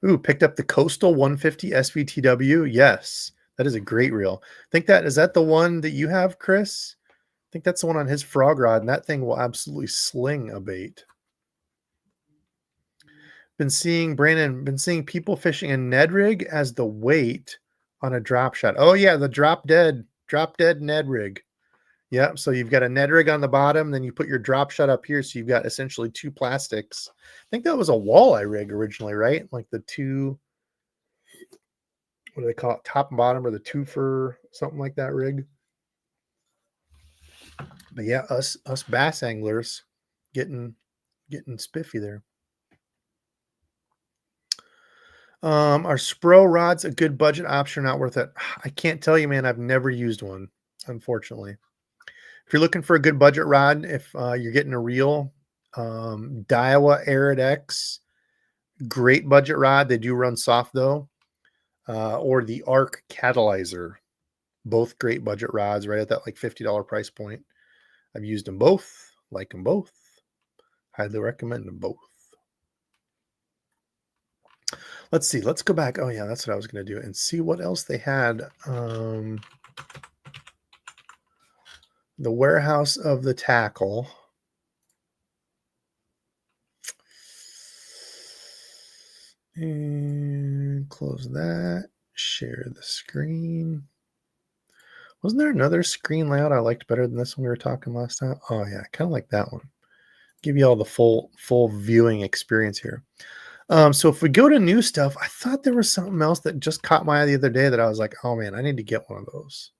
Ooh, picked up the Coastal 150 SVTW. Yes, that is a great reel. Is that the one that you have, Chris? I think that's the one on his frog rod, and that thing will absolutely sling a bait. Been seeing people fishing a Ned rig as the weight on a drop shot. Oh yeah, the drop dead Ned rig. Yeah, so you've got a Ned rig on the bottom, then you put your drop shot up here, so you've got essentially two plastics. I think that was a walleye rig originally, right? Like the two, what do they call it, top and bottom, or the twofer, something like that rig. But yeah, us bass anglers getting spiffy there. Are Spro rods a good budget option? Not worth it? I can't tell you, man. I've never used one, unfortunately. If you're looking for a good budget rod, if you're getting a reel, Daiwa Arid X, great budget rod. They do run soft though. Or the Arc Catalyzer, both great budget rods, right at that like $50 price point. I've used them both, like them both. Highly recommend them both. Let's see. Let's go back. Oh yeah, that's what I was going to do and see what else they had. The warehouse of the tackle. And close that. Share the screen. Wasn't there another screen layout I liked better than this one we were talking last time? Oh yeah, kind of like that one. Give you all the full viewing experience here. So if we go to new stuff, I thought there was something else that just caught my eye the other day that I was like, oh man, I need to get one of those.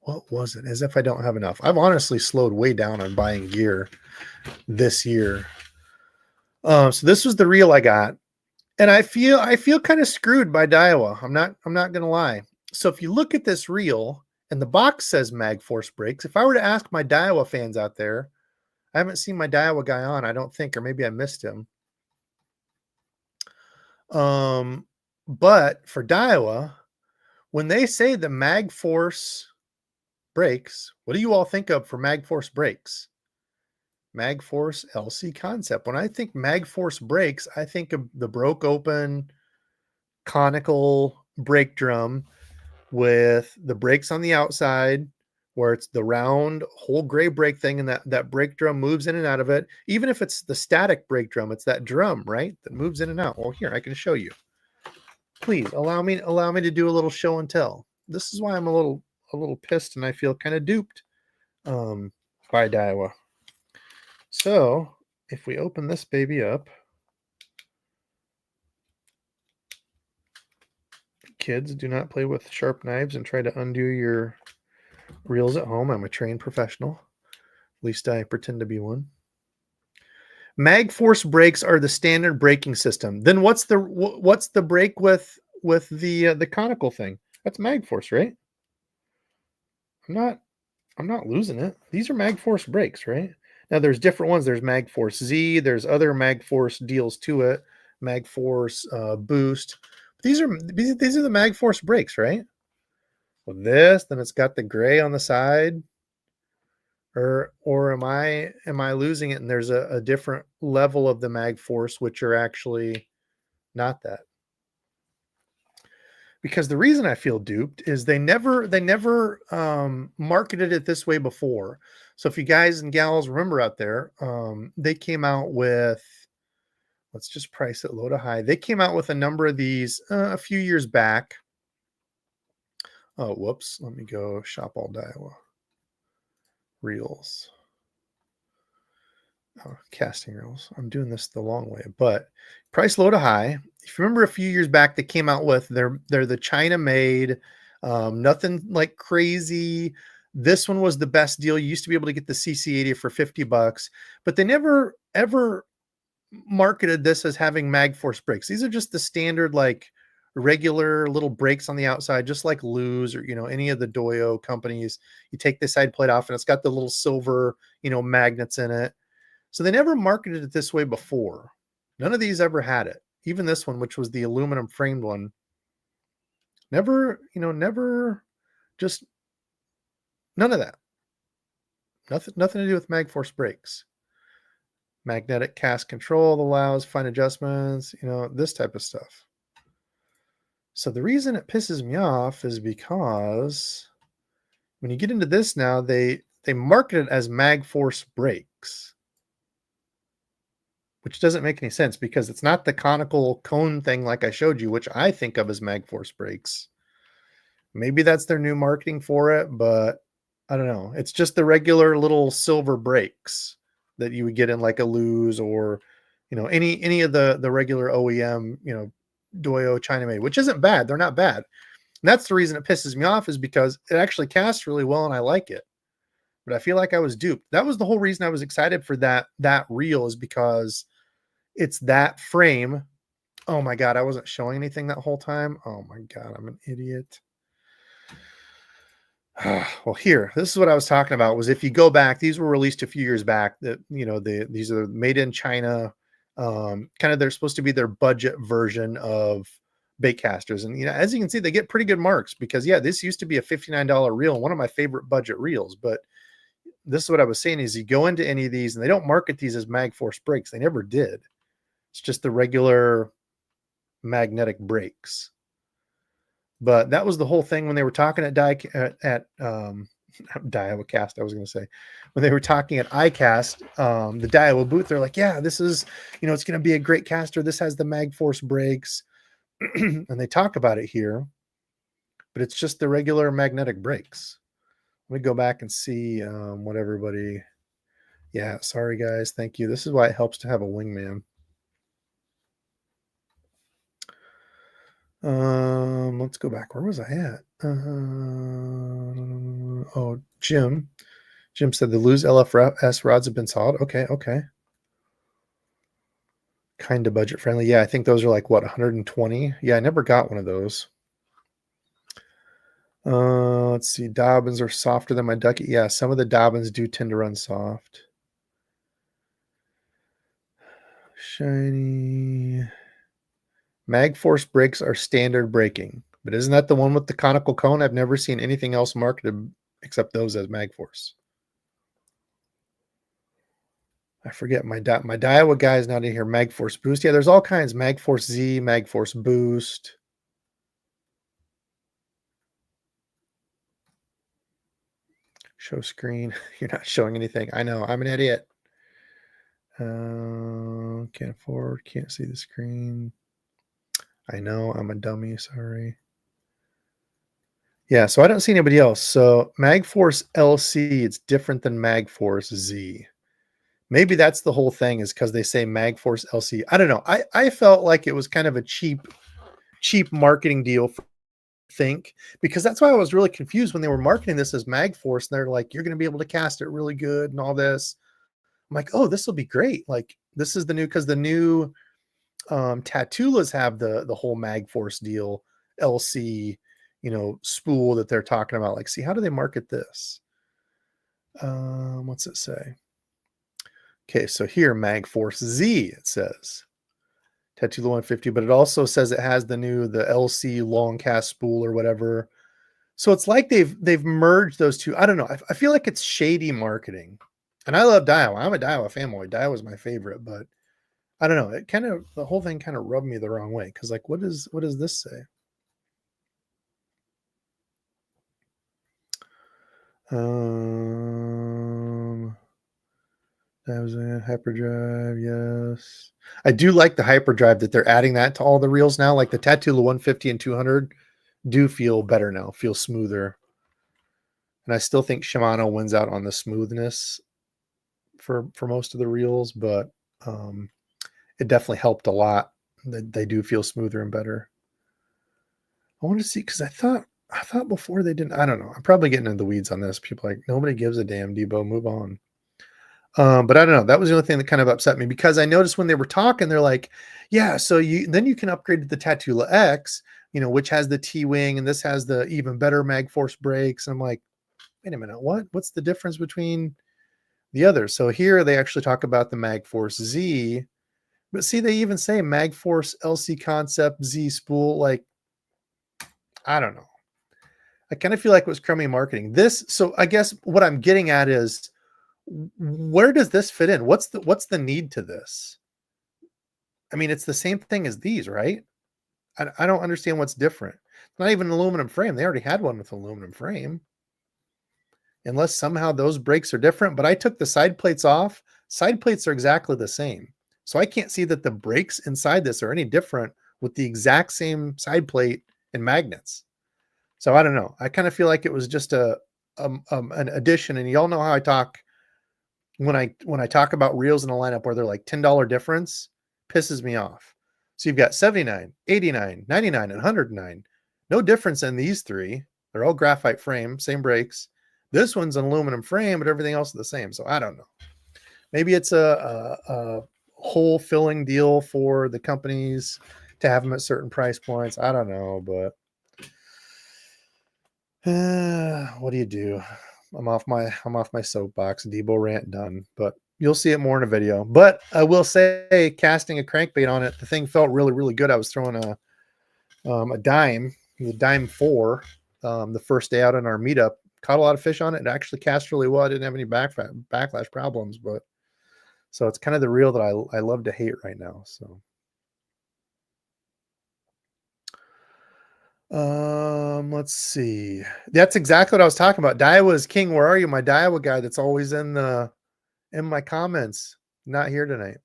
What was it? As if I don't have enough. I've honestly slowed way down on buying gear this year. So this was the reel I got, and I feel kind of screwed by Daiwa. I'm not gonna lie. So if you look at this reel and the box says Mag Force brakes, if I were to ask my Daiwa fans out there, I haven't seen my Daiwa guy on, I don't think, or maybe I missed him. But for Daiwa, when they say the Mag Force brakes, what do you all think of for Mag Force brakes? Mag Force LC concept. When I think Mag Force brakes, I think of the broke open conical brake drum with the brakes on the outside, where it's the round whole gray brake thing, and that brake drum moves in and out of it. Even if it's the static brake drum, it's that drum, right, that moves in and out. Well, here I can show you. Please allow me to do a little show and tell. This is why I'm a little pissed and I feel kind of duped by Daiwa. So if we open this baby up, kids, do not play with sharp knives and try to undo your reels at home. I'm a trained professional. At least I pretend to be one. Mag Force brakes are the standard braking system. Then what's the brake with the conical thing? That's Mag Force, right? I'm not losing it. These are Mag Force brakes, right? Now there's different ones. There's Mag Force Z. There's other Mag Force deals to it. Mag Force Boost. These are the Mag Force brakes, right? With this, then it's got the gray on the side. Or am I losing it? And there's a different level of the Mag Force, which are actually not that. Because the reason I feel duped is they never marketed it this way before. So if you guys and gals remember out there, they came out with, let's just price it low to high. They came out with a number of these a few years back. Oh, whoops. Let me go shop all Daiwa reels. Oh, casting reels. I'm doing this the long way, but price low to high. If you remember a few years back, they came out with they're the China made, nothing like crazy. This one was the best deal. You used to be able to get the CC80 for $50, but they never ever marketed this as having Mag Force brakes. These are just the standard, like regular little brakes on the outside, just like Luz or any of the Doyo companies. You take the side plate off and it's got the little silver magnets in it. So they never marketed it this way before. None of these ever had it. Even this one, which was the aluminum framed one, never just none of that. Nothing to do with Mag Force brakes. Magnetic cast control allows fine adjustments, this type of stuff. So the reason it pisses me off is because when you get into this now, they market it as Mag Force brakes, which doesn't make any sense because it's not the conical cone thing like I showed you, which I think of as Mag Force brakes. Maybe that's their new marketing for it, but I don't know. It's just the regular little silver brakes that you would get in like a Luz or any of the regular OEM Doyo China made, which isn't bad. They're not bad. And that's the reason it pisses me off, is because it actually casts really well and I like it. But I feel like I was duped. That was the whole reason I was excited for that reel, is because it's that frame. Oh my God, I wasn't showing anything that whole time. Oh my God, I'm an idiot. Well, here, this is what I was talking about. Was if you go back, these were released a few years back. That these are made in China. Kind of, they're supposed to be their budget version of bait casters, and as you can see, they get pretty good marks because this used to be a $59 reel, one of my favorite budget reels. But this is what I was saying, is you go into any of these and they don't market these as Mag Force brakes. They never did. It's just the regular magnetic brakes. But that was the whole thing when they were talking at Daiwa Cast. I was going to say, when they were talking at iCast, the Daiwa booth, they're like, yeah, this is, it's going to be a great caster. This has the Mag Force brakes. And they talk about it here, but it's just the regular magnetic brakes. Let me go back and see what everybody. Yeah, sorry guys. Thank you. This is why it helps to have a wingman. Let's go back. Where was I at? Oh, Jim. Jim said the loose LFS rods have been solid. Okay, okay. Kind of budget friendly. Yeah, I think those are like what, 120? Yeah, I never got one of those. Let's see. Dobbins are softer than my Ducky. Yeah, some of the Dobbins do tend to run soft. Shiny. Magforce brakes are standard braking, but isn't that the one with the conical cone? I've never seen anything else marketed except those as Magforce. I forget my Daiwa guy is not in here. Magforce Boost. Yeah, there's all kinds. Magforce Z, Magforce Boost. Show screen. You're not showing anything. I know. I'm an idiot. Can't afford. Can't see the screen. I know. I'm a dummy. Sorry. Yeah, so I don't see anybody else. So Magforce LC, it's different than Magforce Z. Maybe that's the whole thing, is because they say Magforce LC. I don't know. I felt like it was kind of a cheap marketing deal for Think, because that's why I was really confused when they were marketing this as Magforce, and they're like, you're going to be able to cast it really good and all this. I'm like, oh, this will be great. Like, this is the new, because the new Tatulas have the whole Magforce deal, LC, spool that they're talking about. Like, see, how do they market this? What's it say? Okay, so here, Magforce Z, it says. Tatula 150, but it also says it has the LC long cast spool or whatever. So it's like they've merged those two. I don't know. I feel like it's shady marketing. And I love Daiwa. I'm a Daiwa fanboy. Daiwa is my favorite, but I don't know. It kind of, the whole thing kind of rubbed me the wrong way, because like, what does this say? That was a hyperdrive, yes. I do like the hyperdrive that they're adding that to all the reels now. Like the Tatula 150 and 200 do feel better now, feel smoother. And I still think Shimano wins out on the smoothness for most of the reels, but it definitely helped a lot. They do feel smoother and better. I want to see, because I thought before they didn't. I don't know. I'm probably getting into the weeds on this. People are like, nobody gives a damn, Debo. Move on. But I don't know. That was the only thing that kind of upset me, because I noticed when they were talking, they're like, yeah, so you can upgrade to the Tatula X, which has the T-wing, and this has the even better Magforce brakes. And I'm like, wait a minute, what's the difference between the others? So here they actually talk about the Magforce Z, but see, they even say Magforce LC Concept Z spool. Like, I don't know. I kind of feel like it was crummy marketing. So I guess what I'm getting at is, where does this fit in? What's the need to this? I mean, it's the same thing as these, right? I don't understand what's different. It's not even an aluminum frame. They already had one with aluminum frame. Unless somehow those brakes are different. But I took the side plates off. Side plates are exactly the same. So I can't see that the brakes inside this are any different with the exact same side plate and magnets. So I don't know. I kind of feel like it was just an addition. And y'all know how I talk when I talk about reels in a lineup where they're like $10 difference, pisses me off. So you've got 79, 89, 99, and 109. No difference in these three. They're all graphite frame, same brakes. This one's an aluminum frame, but everything else is the same. So I don't know. Maybe it's a whole filling deal for the companies to have them at certain price points. I don't know, but what do you do? I'm off my soapbox. Debo rant done, but you'll see it more in a video. But I will say, casting a crankbait on it, the thing felt really, really good. I was throwing a dime, the dime 4, the first day out on our meetup. Caught a lot of fish on it. It actually cast really well. I didn't have any backlash problems, but so it's kind of the reel that I love to hate right now. So. Let's see. That's exactly what I was talking about. Daiwa is king. Where are you, my Daiwa guy? That's always in my comments. Not here tonight.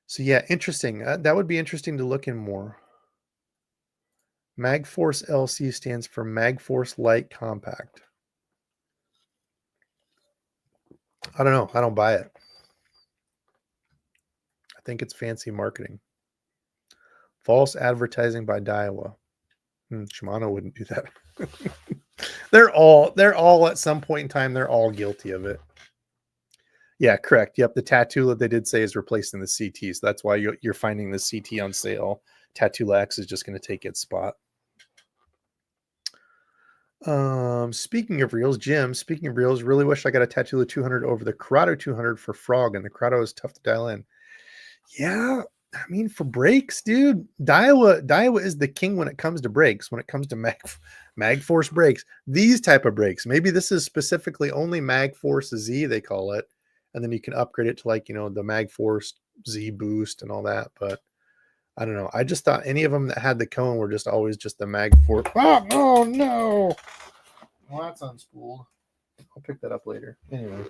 So yeah, interesting. That would be interesting to look in more. Magforce LC stands for Magforce Light Compact. I don't know. I don't buy it. I think it's fancy marketing. False advertising by Daiwa. Shimano wouldn't do that. They're all at some point in time, they're all guilty of it. Yeah, correct. Yep, the Tattoola they did say is replacing the CT, so that's why you're finding the CT on sale. Tattoola X is just going to take its spot. Speaking of reels, Jim, really wish I got a Tattoola 200 over the Corrado 200 for frog, and the Corrado is tough to dial in. Yeah, I mean, for brakes, dude, Daiwa is the king when it comes to brakes, when it comes to mag force brakes, these type of brakes. Maybe this is specifically only mag force Z, they call it. And then you can upgrade it to like, the mag force Z boost and all that. But I don't know. I just thought any of them that had the cone were just always just the mag force. Oh no. Well, that's unspooled. I'll pick that up later. Anyway.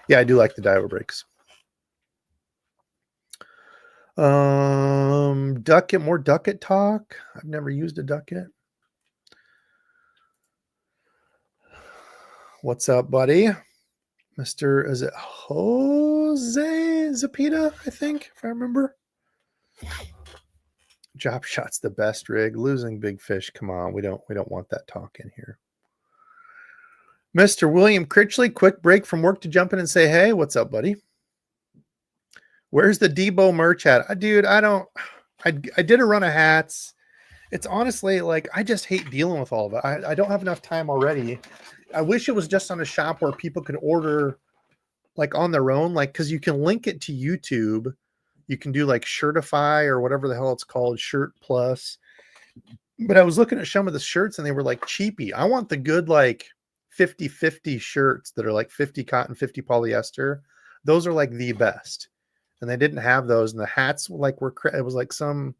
Yeah, I do like the Daiwa brakes. Ducket, more Ducket talk. I've never used a Ducket. What's up, buddy? Mr. Is it Jose Zapita, I think, if I remember. Drop shot's the best rig. Losing big fish. Come on, we don't want that talk in here. Mr. William Critchley, quick break from work to jump in and say, hey, what's up, buddy? Where's the DEBO merch at? Dude, I did a run of hats. It's honestly like, I just hate dealing with all of it. I don't have enough time already. I wish it was just on a shop where people could order like on their own, like, cause you can link it to YouTube. You can do like Shirtify or whatever the hell it's called, Shirt Plus. But I was looking at some of the shirts and they were like cheapy. I want the good, like 50-50 shirts that are like 50 cotton, 50 polyester. Those are like the best. And they didn't have those. And the hats like it was like some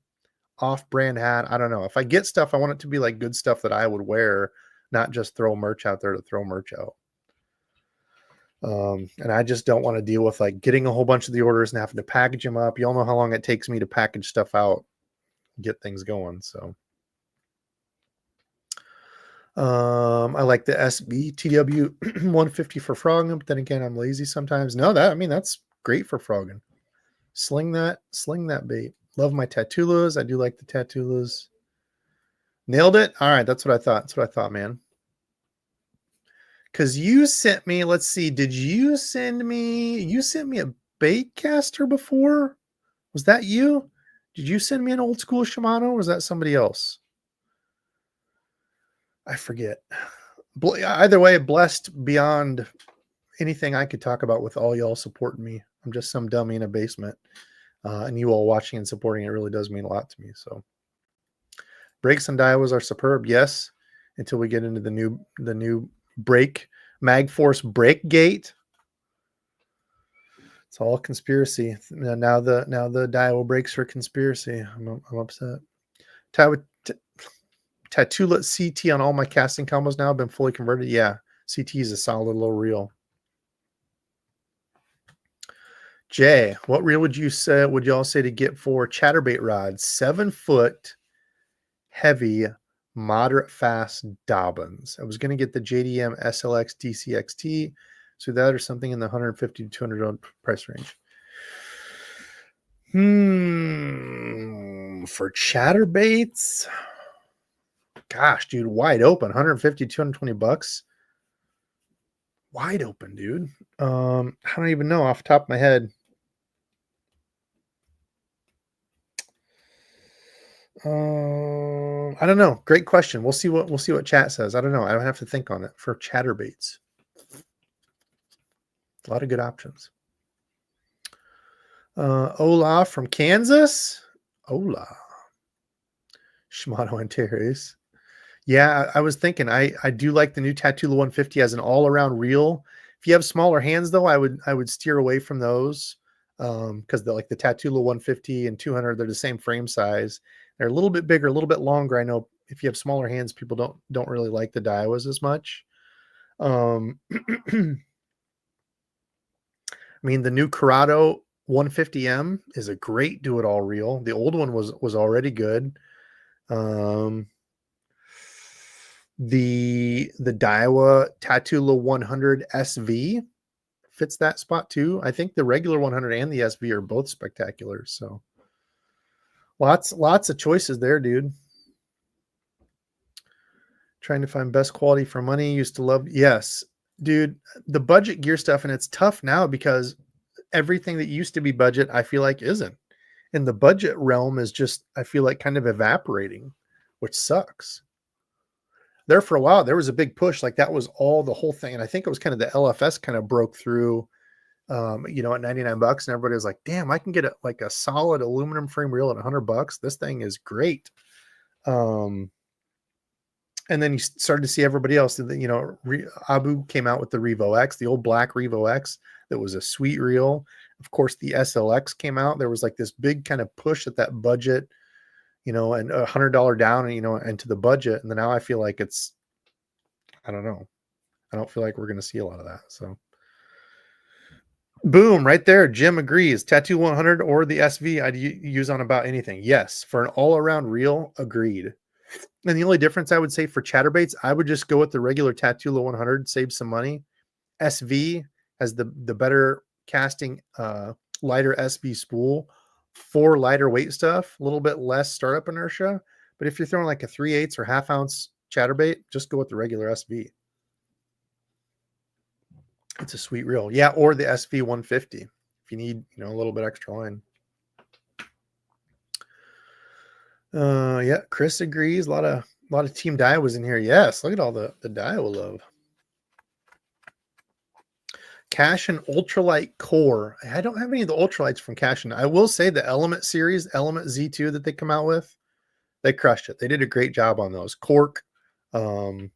off-brand hat. I don't know. If I get stuff, I want it to be like good stuff that I would wear, not just throw merch out there to throw merch out. And I just don't want to deal with like getting a whole bunch of the orders and having to package them up. You all know how long it takes me to package stuff out, get things going. So, I like the SB TW 150 for frogging, but then again, I'm lazy sometimes. No, that's great for frogging. Sling that bait. Love my Tattoolas. I do like the Tattoolas. Nailed it. All right. That's what I thought, man. Because you sent me, let's see, you sent me a bait caster before? Was that you? Did you send me an old school Shimano or was that somebody else? I forget. Either way, blessed beyond anything I could talk about with all y'all supporting me. I'm just some dummy in a basement. And you all watching and supporting it really does mean a lot to me. So brakes on Daiwas are superb, yes, until we get into the new brake Magforce brake gate. It's all conspiracy. Now the Daiwa brakes are conspiracy. I'm upset. Tattoola CT on all my casting combos now have been fully converted. Yeah, CT is a solid little reel. Jay, what reel would y'all say to get for chatterbait rods? 7 foot heavy, moderate fast Dobbins. I was going to get the JDM SLX DCXT, so that or something in the $150 to $200 price range. For chatterbaits, gosh, dude, wide open, $150, $220. Wide open, dude. I don't even know off the top of my head. I don't know. Great question. We'll see what chat says. I don't know. I don't have to think on it for chatterbaits. A lot of good options. Ola from Kansas. Ola. Shimano Antares. Yeah, I was thinking I do like the new Tattoola 150 as an all-around reel. If you have smaller hands though, I would steer away from those. Because the Tattoola 150 and 200, they're the same frame size. They're a little bit bigger, a little bit longer. I know if you have smaller hands, people don't really like the Daiwas as much. I mean, the new Corrado 150M is a great do-it-all reel. The old one was already good. The Daiwa Tattoola 100 SV fits that spot too. I think the regular 100 and the SV are both spectacular. So Lots of choices there, dude. Trying to find best quality for money. Used to love, yes, dude, the budget gear stuff, and it's tough now because everything that used to be budget, I feel like isn't. And the budget realm is just, I feel like, kind of evaporating, which sucks. There for a while, there was a big push, like that was all the whole thing. And I think it was kind of the LFS kind of broke through, at $99, and everybody was like, damn, I can get a solid aluminum frame reel at $100. This thing is great. And then you started to see everybody else. Abu came out with the Revo X, the old black Revo X that was a sweet reel. Of course, the SLX came out. There was like this big kind of push at that budget, and $100 down, into the budget. And then now I feel like I don't know. I don't feel like we're going to see a lot of that. So boom, right there. Jim agrees. Tattoo 100 or the SV I'd use on about anything. Yes. For an all around reel, agreed. And the only difference I would say for chatterbaits, I would just go with the regular Tatula 100, save some money. SV has the better casting, lighter SV spool for lighter weight stuff, a little bit less startup inertia. But if you're throwing like a 3/8 or half ounce chatterbait, just go with the regular SV. It's a sweet reel. Yeah, or the SV 150 if you need, a little bit extra line. Yeah, Chris agrees. A lot of Team Daiwas in here. Yes, look at all the Daiwa love. Cashin Ultralight Core. I don't have any of the ultralights from Cashin. I will say the Element series, Element Z2 that they come out with, they crushed it. They did a great job on those. Cork. The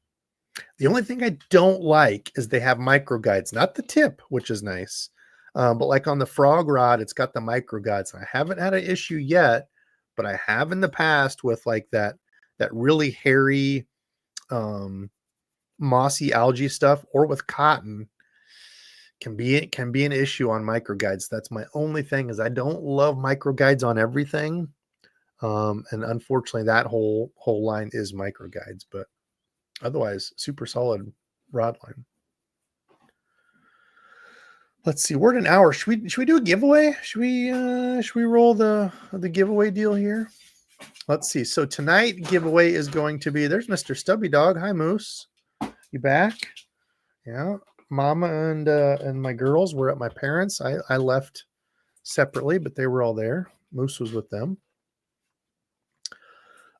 only thing I don't like is they have micro guides, not the tip, which is nice. But like on the frog rod, it's got the micro guides. I haven't had an issue yet, but I have in the past with like that really hairy, mossy algae stuff, or with cotton. Can be an issue on micro guides. That's my only thing, is I don't love micro guides on everything. And unfortunately that whole line is micro guides, but otherwise super solid rod line. Let's see, we're at an hour. Should we do a giveaway? Should we roll the giveaway deal here? Let's see. So tonight giveaway is going to be, there's Mr. Stubby Dog. Hi Moose. You back? Yeah. Mama and my girls were at my parents'. I left separately, but they were all there. Moose was with them.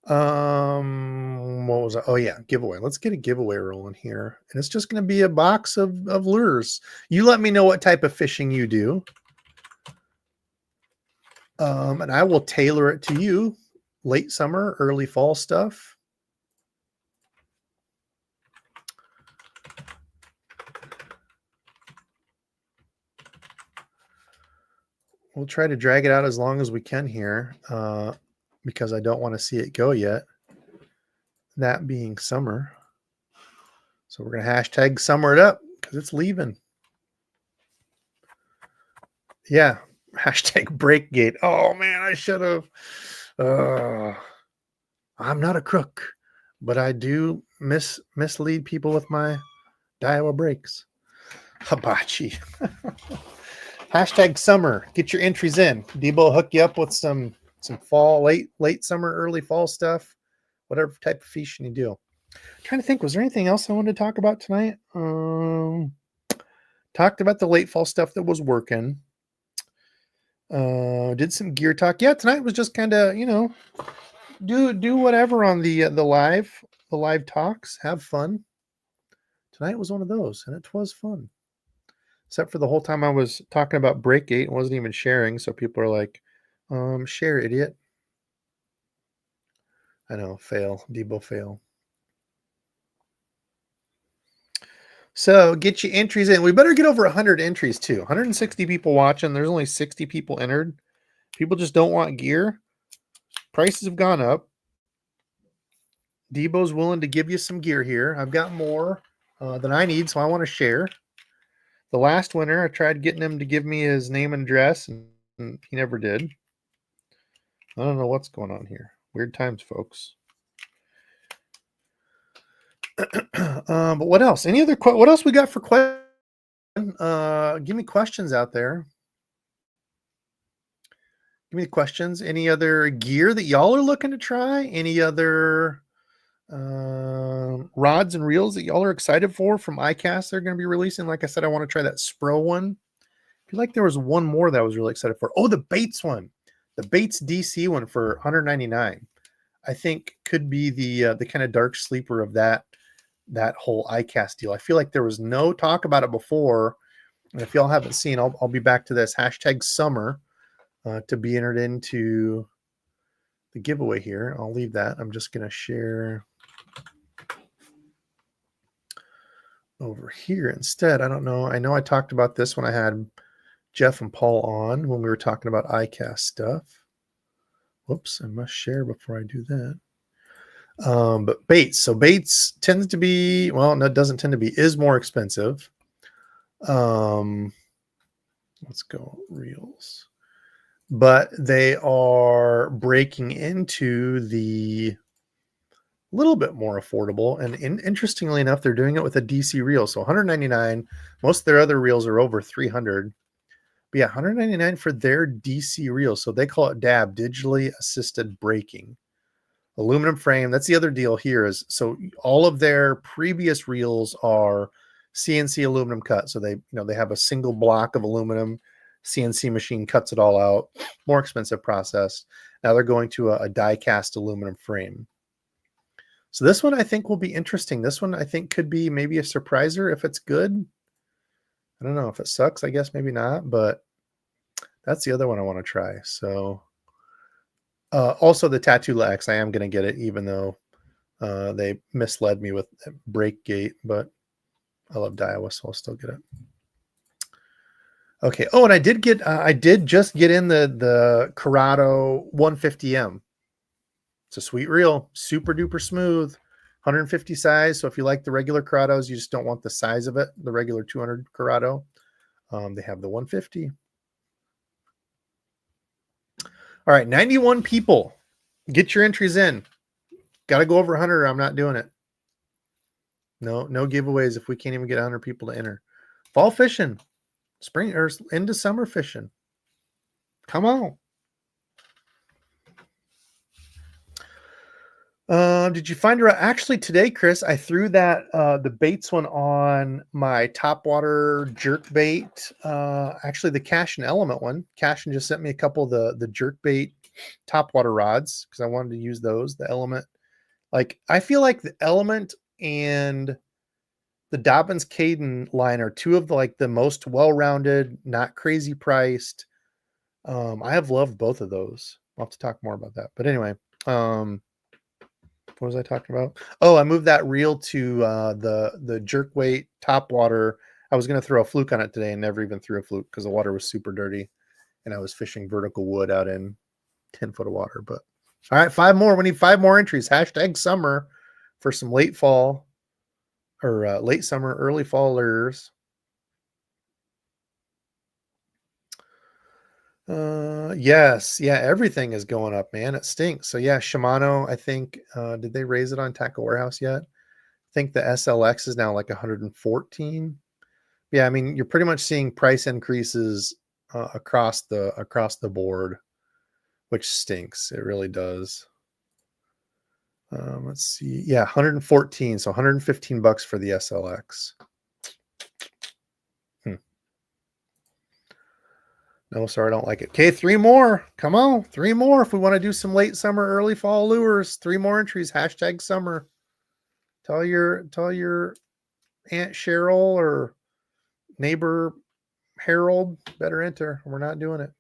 What was I? Oh yeah, giveaway. Let's get a giveaway rolling here. And it's just going to be a box of lures. You let me know what type of fishing you do. And I will tailor it to you. Late summer, early fall stuff. We'll try to drag it out as long as we can here, because I don't want to see it go yet. That being summer. So we're going to hashtag summer it up because it's leaving. Yeah. Hashtag breakgate. Oh man, I should have. I'm not a crook, but I do mislead people with my Daiwa breaks. Hibachi. Hashtag summer. Get your entries in. Debo hook you up with some fall, late summer, early fall stuff. Whatever type of fishing you do. I'm trying to think, was there anything else I wanted to talk about tonight? Talked about the late fall stuff that was working. Did some gear talk. Yeah, tonight was just kind of, do whatever on the live talks. Have fun. Tonight was one of those, and it was fun. Except for the whole time I was talking about breakgate and wasn't even sharing, so people are like, share, idiot. I know, fail. Debo fail. So get your entries in. We better get over 100 entries too. 160 people watching. There's only 60 people entered. People just don't want gear. Prices have gone up. Debo's willing to give you some gear here. I've got more than I need, so I want to share. The last winner, I tried getting him to give me his name and address, and he never did. I don't know what's going on here. Weird times, folks. But what else? What else we got for questions? Give me questions out there. Give me the questions. Any other gear that y'all are looking to try? Any other rods and reels that y'all are excited for from iCast they're going to be releasing? Like I said, I want to try that Spro one. I feel like there was one more that I was really excited for. Oh, the Bates one. The Bates DC one for $199. I think could be the kind of dark sleeper of that whole iCast deal. I feel like there was no talk about it before. And if y'all haven't seen, I'll be back to this hashtag summer to be entered into the giveaway here. I'll leave that. I'm just going to share over here instead. I don't know. I know I talked about this when I had Jeff and Paul on when we were talking about iCast stuff. Whoops, I must share before I do that. But Bates. So Bates tends to be, well, no, it doesn't tend to be, is more expensive. Let's go reels. But they are breaking into the little bit more affordable. And interestingly enough, they're doing it with a DC reel. So $199. Most of their other reels are over $300. But yeah, $199 for their DC reel. So they call it DAB, digitally assisted braking. Aluminum frame. That's the other deal here is, so all of their previous reels are CNC aluminum cut. So they have a single block of aluminum. CNC machine cuts it all out. More expensive process. Now they're going to a die cast aluminum frame. So this one I think will be interesting. This one I think could be maybe a surpriser if it's good. I don't know if it sucks. I guess maybe not, but that's the other one I want to try. So also the Tattoo X, I am going to get it, even though they misled me with Breakgate, but I love Daiwa, so I'll still get it. Okay. Oh, and I did just get in the Corrado 150M. It's a sweet reel, super duper smooth, 150 size. So if you like the regular Corrados, you just don't want the size of it, the regular 200 Corrado. They have the 150. All right, 91 people. Get your entries in. Got to go over 100 or I'm not doing it. No giveaways if we can't even get 100 people to enter. Fall fishing. Spring or into summer fishing. Come on. Did you find her? Actually, today, Chris, I threw that the Bates one on my topwater jerk bait. Actually, the Cash and Element one. Cash and just sent me a couple of the jerk bait topwater rods because I wanted to use those. The Element, like I feel like the Element and the Dobbins Caden line are two of the most well-rounded, not crazy priced. I have loved both of those. I'll have to talk more about that. But anyway, what was I talking about? Oh, I moved that reel to the jerk weight top water. I was going to throw a fluke on it today and never even threw a fluke because the water was super dirty and I was fishing vertical wood out in 10 foot of water. But all right, 5 more. We need 5 more entries. Hashtag summer for some late fall or late summer, early fall lures. Yes. Yeah. Everything is going up, man. It stinks. So yeah, Shimano, I think, did they raise it on Tackle Warehouse yet? I think the SLX is now like 114. Yeah. I mean, you're pretty much seeing price increases across the board, which stinks. It really does. Let's see. Yeah. 114. So $115 for the SLX. No, sorry, I don't like it. Okay, 3 more. Come on, 3 more. If we want to do some late summer, early fall lures, 3 more entries. Hashtag summer. Tell your Aunt Cheryl or neighbor Harold better enter. We're not doing it.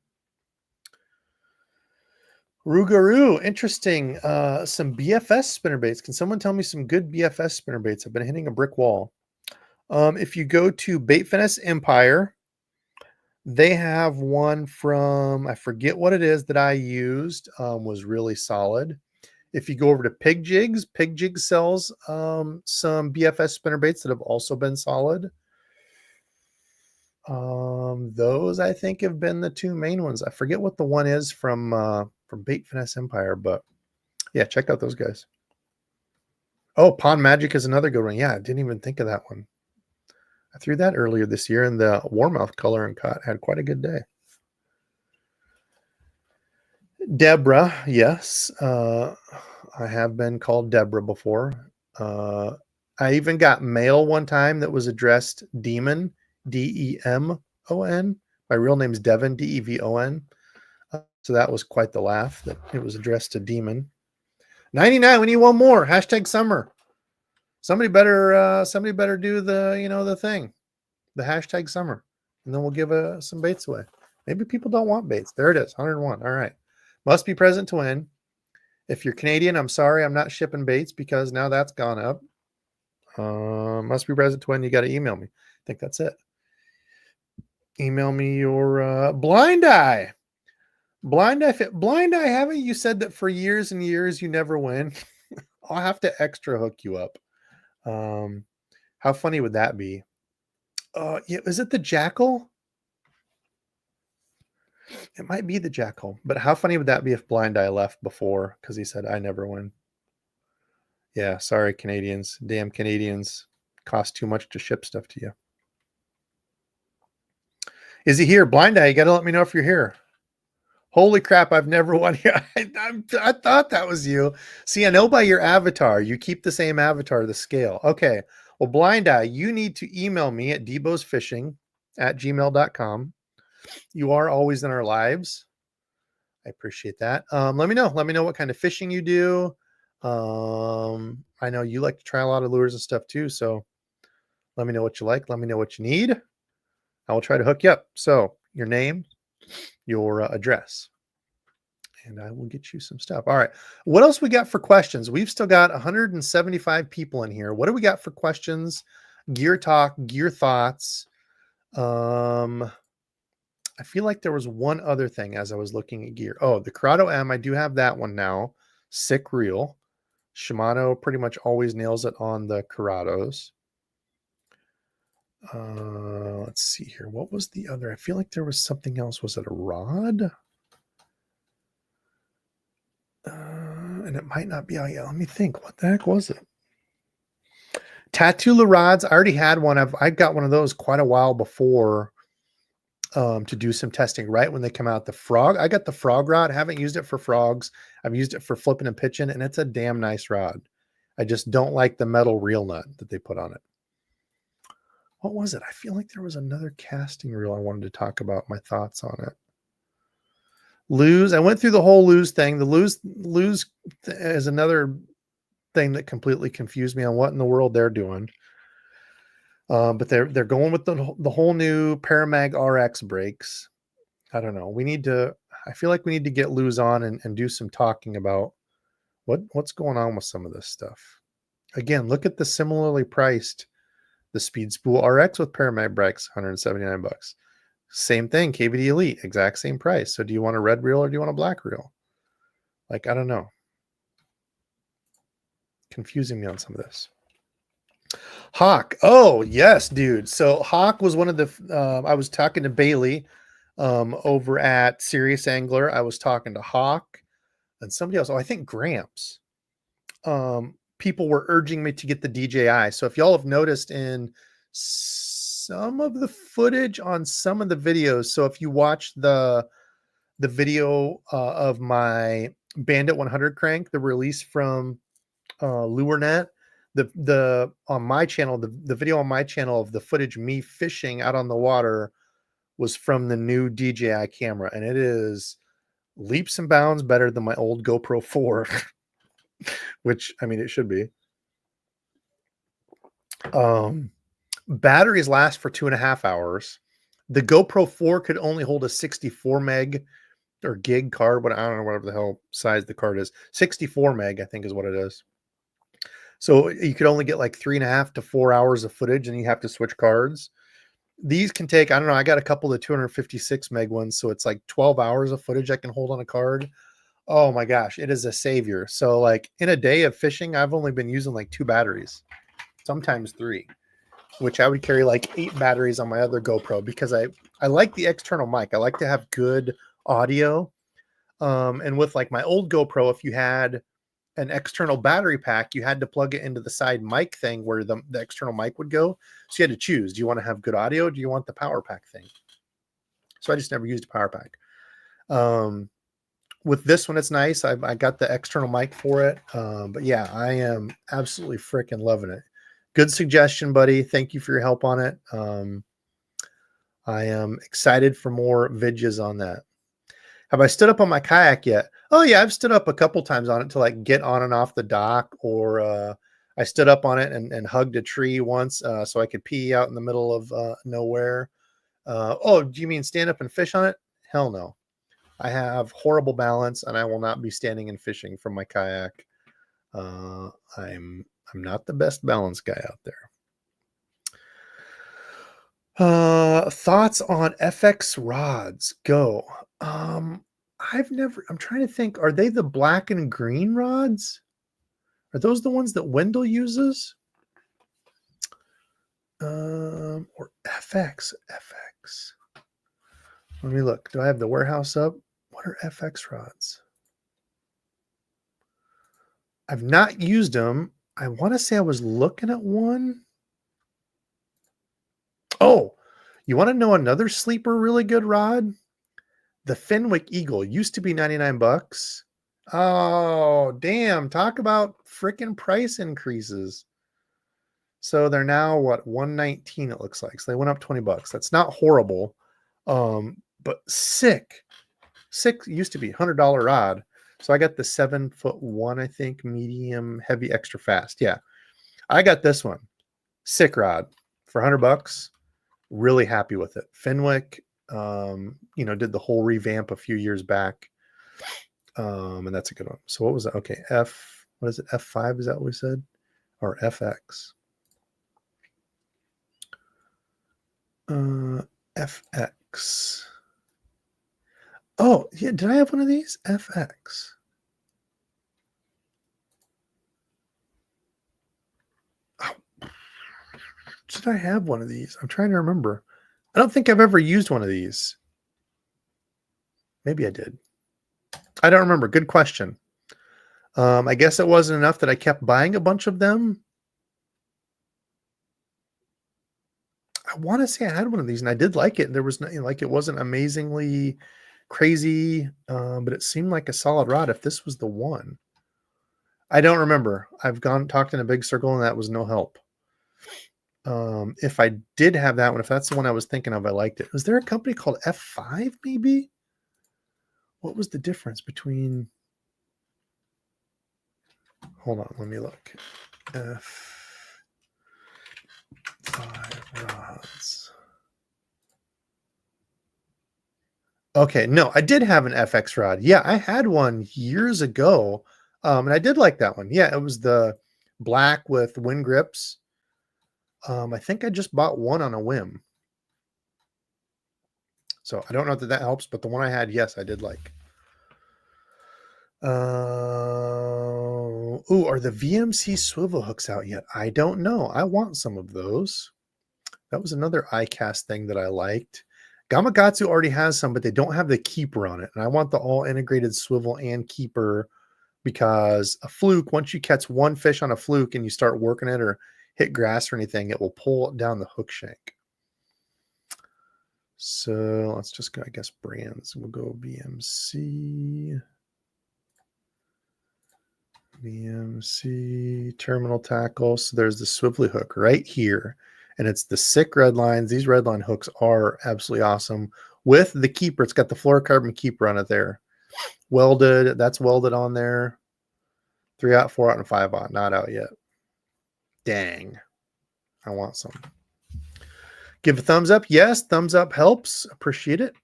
Rougarou, interesting. Some BFS spinnerbaits. Can someone tell me some good BFS spinnerbaits? I've been hitting a brick wall. If you go to Bait Finesse Empire, they have one from, I forget what it is that I used, was really solid. If you go over to Pig Jigs sells some BFS spinnerbaits that have also been solid. Those I think have been the 2 main ones. I forget what the one is from Bait Finesse Empire, but yeah, check out those guys. Oh, Pond Magic is another good one. Yeah, I didn't even think of that one. I threw that earlier this year, and the Warmouth color and caught had quite a good day. Deborah, yes. I have been called Deborah before. Uh, I even got mail one time that was addressed Demon, Demon. My real name's Devin, Devon. So that was quite the laugh that it was addressed to Demon. 99, we need one more. Hashtag summer. Somebody better do the thing, the hashtag summer, and then we'll give some baits away. Maybe people don't want baits. There it is, 101. All right. Must be present to win. If you're Canadian, I'm sorry, I'm not shipping baits because now that's gone up. Must be present to win. You got to email me. I think that's it. Email me your blind eye. Blind eye, haven't you said that for years and years you never win? I'll have to extra hook you up. How funny would that be? Yeah, is it the jackal? It might be the jackal, but how funny would that be if Blind Eye left before because he said I never win? Yeah, sorry, Canadians. Damn Canadians. Cost too much to ship stuff to you. Is he here? Blind Eye, you got to let me know if you're here. Holy crap, I've never won here. I thought that was you. See, I know by your avatar. You keep the same avatar, the scale. Okay. Well, Blind Eye, you need to email me at debosfishing@gmail.com. You are always in our lives. I appreciate that. Let me know. Let me know what kind of fishing you do. I know you like to try a lot of lures and stuff too. So let me know what you like. Let me know what you need. I will try to hook you up. So your name, your address, and I will get you some stuff. All right. What else we got for questions? We've still got 175 people in here. What do we got for questions? Gear talk, gear thoughts. I feel like there was one other thing as I was looking at gear. Oh, the Corrado M. I do have that one now. Sick reel. Shimano pretty much always nails it on the Corrados. Let's see here. What was the other? I feel like there was something else. Was it a rod? And it might not be. Oh, yeah. Let me think. What the heck was it? Tatula rods. I already had one. I got one of those quite a while before to do some testing right when they come out. The frog. I got the frog rod. I haven't used it for frogs. I've used it for flipping and pitching, and it's a damn nice rod. I just don't like the metal reel nut that they put on it. What was it? I feel like there was another casting reel I wanted to talk about, my thoughts on it. Lose. I went through the whole lose thing. The lose is another thing that completely confused me on what in the world they're doing. But they're going with the whole new Paramag RX brakes. I don't know. I feel like we need to get Luz on and do some talking about what's going on with some of this stuff. Again, look at the similarly priced, the Speed Spool RX with Paramag brakes, $179. Same thing, KVD Elite, exact same price. So do you want a red reel or do you want a black reel? Like, I don't know. Confusing me on some of this. Hawk. Oh, yes, dude. So Hawk was one of the, I was talking to Bailey over at Serious Angler. I was talking to Hawk and somebody else. Oh, I think Gramps. People were urging me to get the DJI. So if y'all have noticed in some of the footage on some of the videos, so if you watch the video of my Bandit 100 crank, the release from LureNet, the on my channel, the video on my channel of the footage me fishing out on the water was from the new DJI camera, and it is leaps and bounds better than my old GoPro 4, which I mean it should be. Batteries last for 2.5 hours. The GoPro 4 could only hold a 64 meg or gig card, but I don't know whatever the hell size the card is. 64 meg, I think, is what it is. So you could only get like 3.5 to 4 hours of footage, and you have to switch cards. These can take, I don't know, I got a couple of 256 meg ones, so it's like 12 hours of footage I can hold on a card. Oh my gosh, it is a savior. So like in a day of fishing, I've only been using like 2 batteries, sometimes 3, which I would carry like 8 batteries on my other GoPro because I like the external mic. I like to have good audio. And with like my old GoPro, if you had an external battery pack, you had to plug it into the side mic thing where the external mic would go. So you had to choose, do you want to have good audio? Do you want the power pack thing? So I just never used a power pack. with this one, it's nice. I got the external mic for it. But yeah, I am absolutely freaking loving it. Good suggestion, buddy. Thank you for your help on it. I am excited for more vidges on that. Have I stood up on my kayak yet? Oh yeah, I've stood up a couple times on it to like get on and off the dock, or I stood up on it and hugged a tree once so I could pee out in the middle of nowhere. Oh, do you mean stand up and fish on it? Hell no. I have horrible balance, and I will not be standing and fishing from my kayak. I'm not the best balance guy out there. Thoughts on FX rods? Go. I'm trying to think. Are they the black and green rods? Are those the ones that Wendell uses? Or FX? Let me look. Do I have the warehouse up? What are FX rods? I've not used them. I want to say I was looking at one. Oh, you want to know another sleeper really good rod? The Fenwick Eagle used to be 99 bucks. Oh, damn. Talk about freaking price increases. So they're now what, 119 it looks like. So they went up 20 bucks. That's not horrible. But sick. Used to be $100 rod. So I got the 7'1", I think, medium, heavy, extra fast. Yeah. I got this one. Sick rod for 100 bucks. Really happy with it. Fenwick, did the whole revamp a few years back. And that's a good one. So what was that? Okay. What is it? F5? Is that what we said? Or FX? FX. Oh, yeah. Did I have one of these? FX. Oh. Did I have one of these? I'm trying to remember. I don't think I've ever used one of these. Maybe I did. I don't remember. Good question. I guess it wasn't enough that I kept buying a bunch of them. I want to say I had one of these and I did like it. There was nothing like it wasn't amazingly crazy, but it seemed like a solid rod if this was the one. I don't remember. I've talked in a big circle and that was no help. If I did have that one, if that's the one I was thinking of, I liked it. Was there a company called F5 maybe? What was the difference between... Hold on, let me look. F5 rods. Okay, no, I did have an FX rod. Yeah, I had one years ago, and I did like that one. Yeah, it was the black with wind grips. I think I just bought one on a whim. So I don't know that helps, but the one I had, yes, I did like. Are the VMC swivel hooks out yet? I don't know. I want some of those. That was another iCast thing that I liked. Gamakatsu already has some, but they don't have the keeper on it. And I want the all integrated swivel and keeper because a fluke, once you catch one fish on a fluke and you start working it or hit grass or anything, it will pull down the hook shank. So let's just go, I guess, brands. We'll go VMC terminal tackle. So there's the swivelly hook right here. And it's the sick red lines. These red line hooks are absolutely awesome. With the keeper, it's got the fluorocarbon keeper on it there. Welded. That's welded on there. 3/0, 4/0, and 5/0. Not out yet. Dang. I want some. Give a thumbs up. Yes, thumbs up helps. Appreciate it.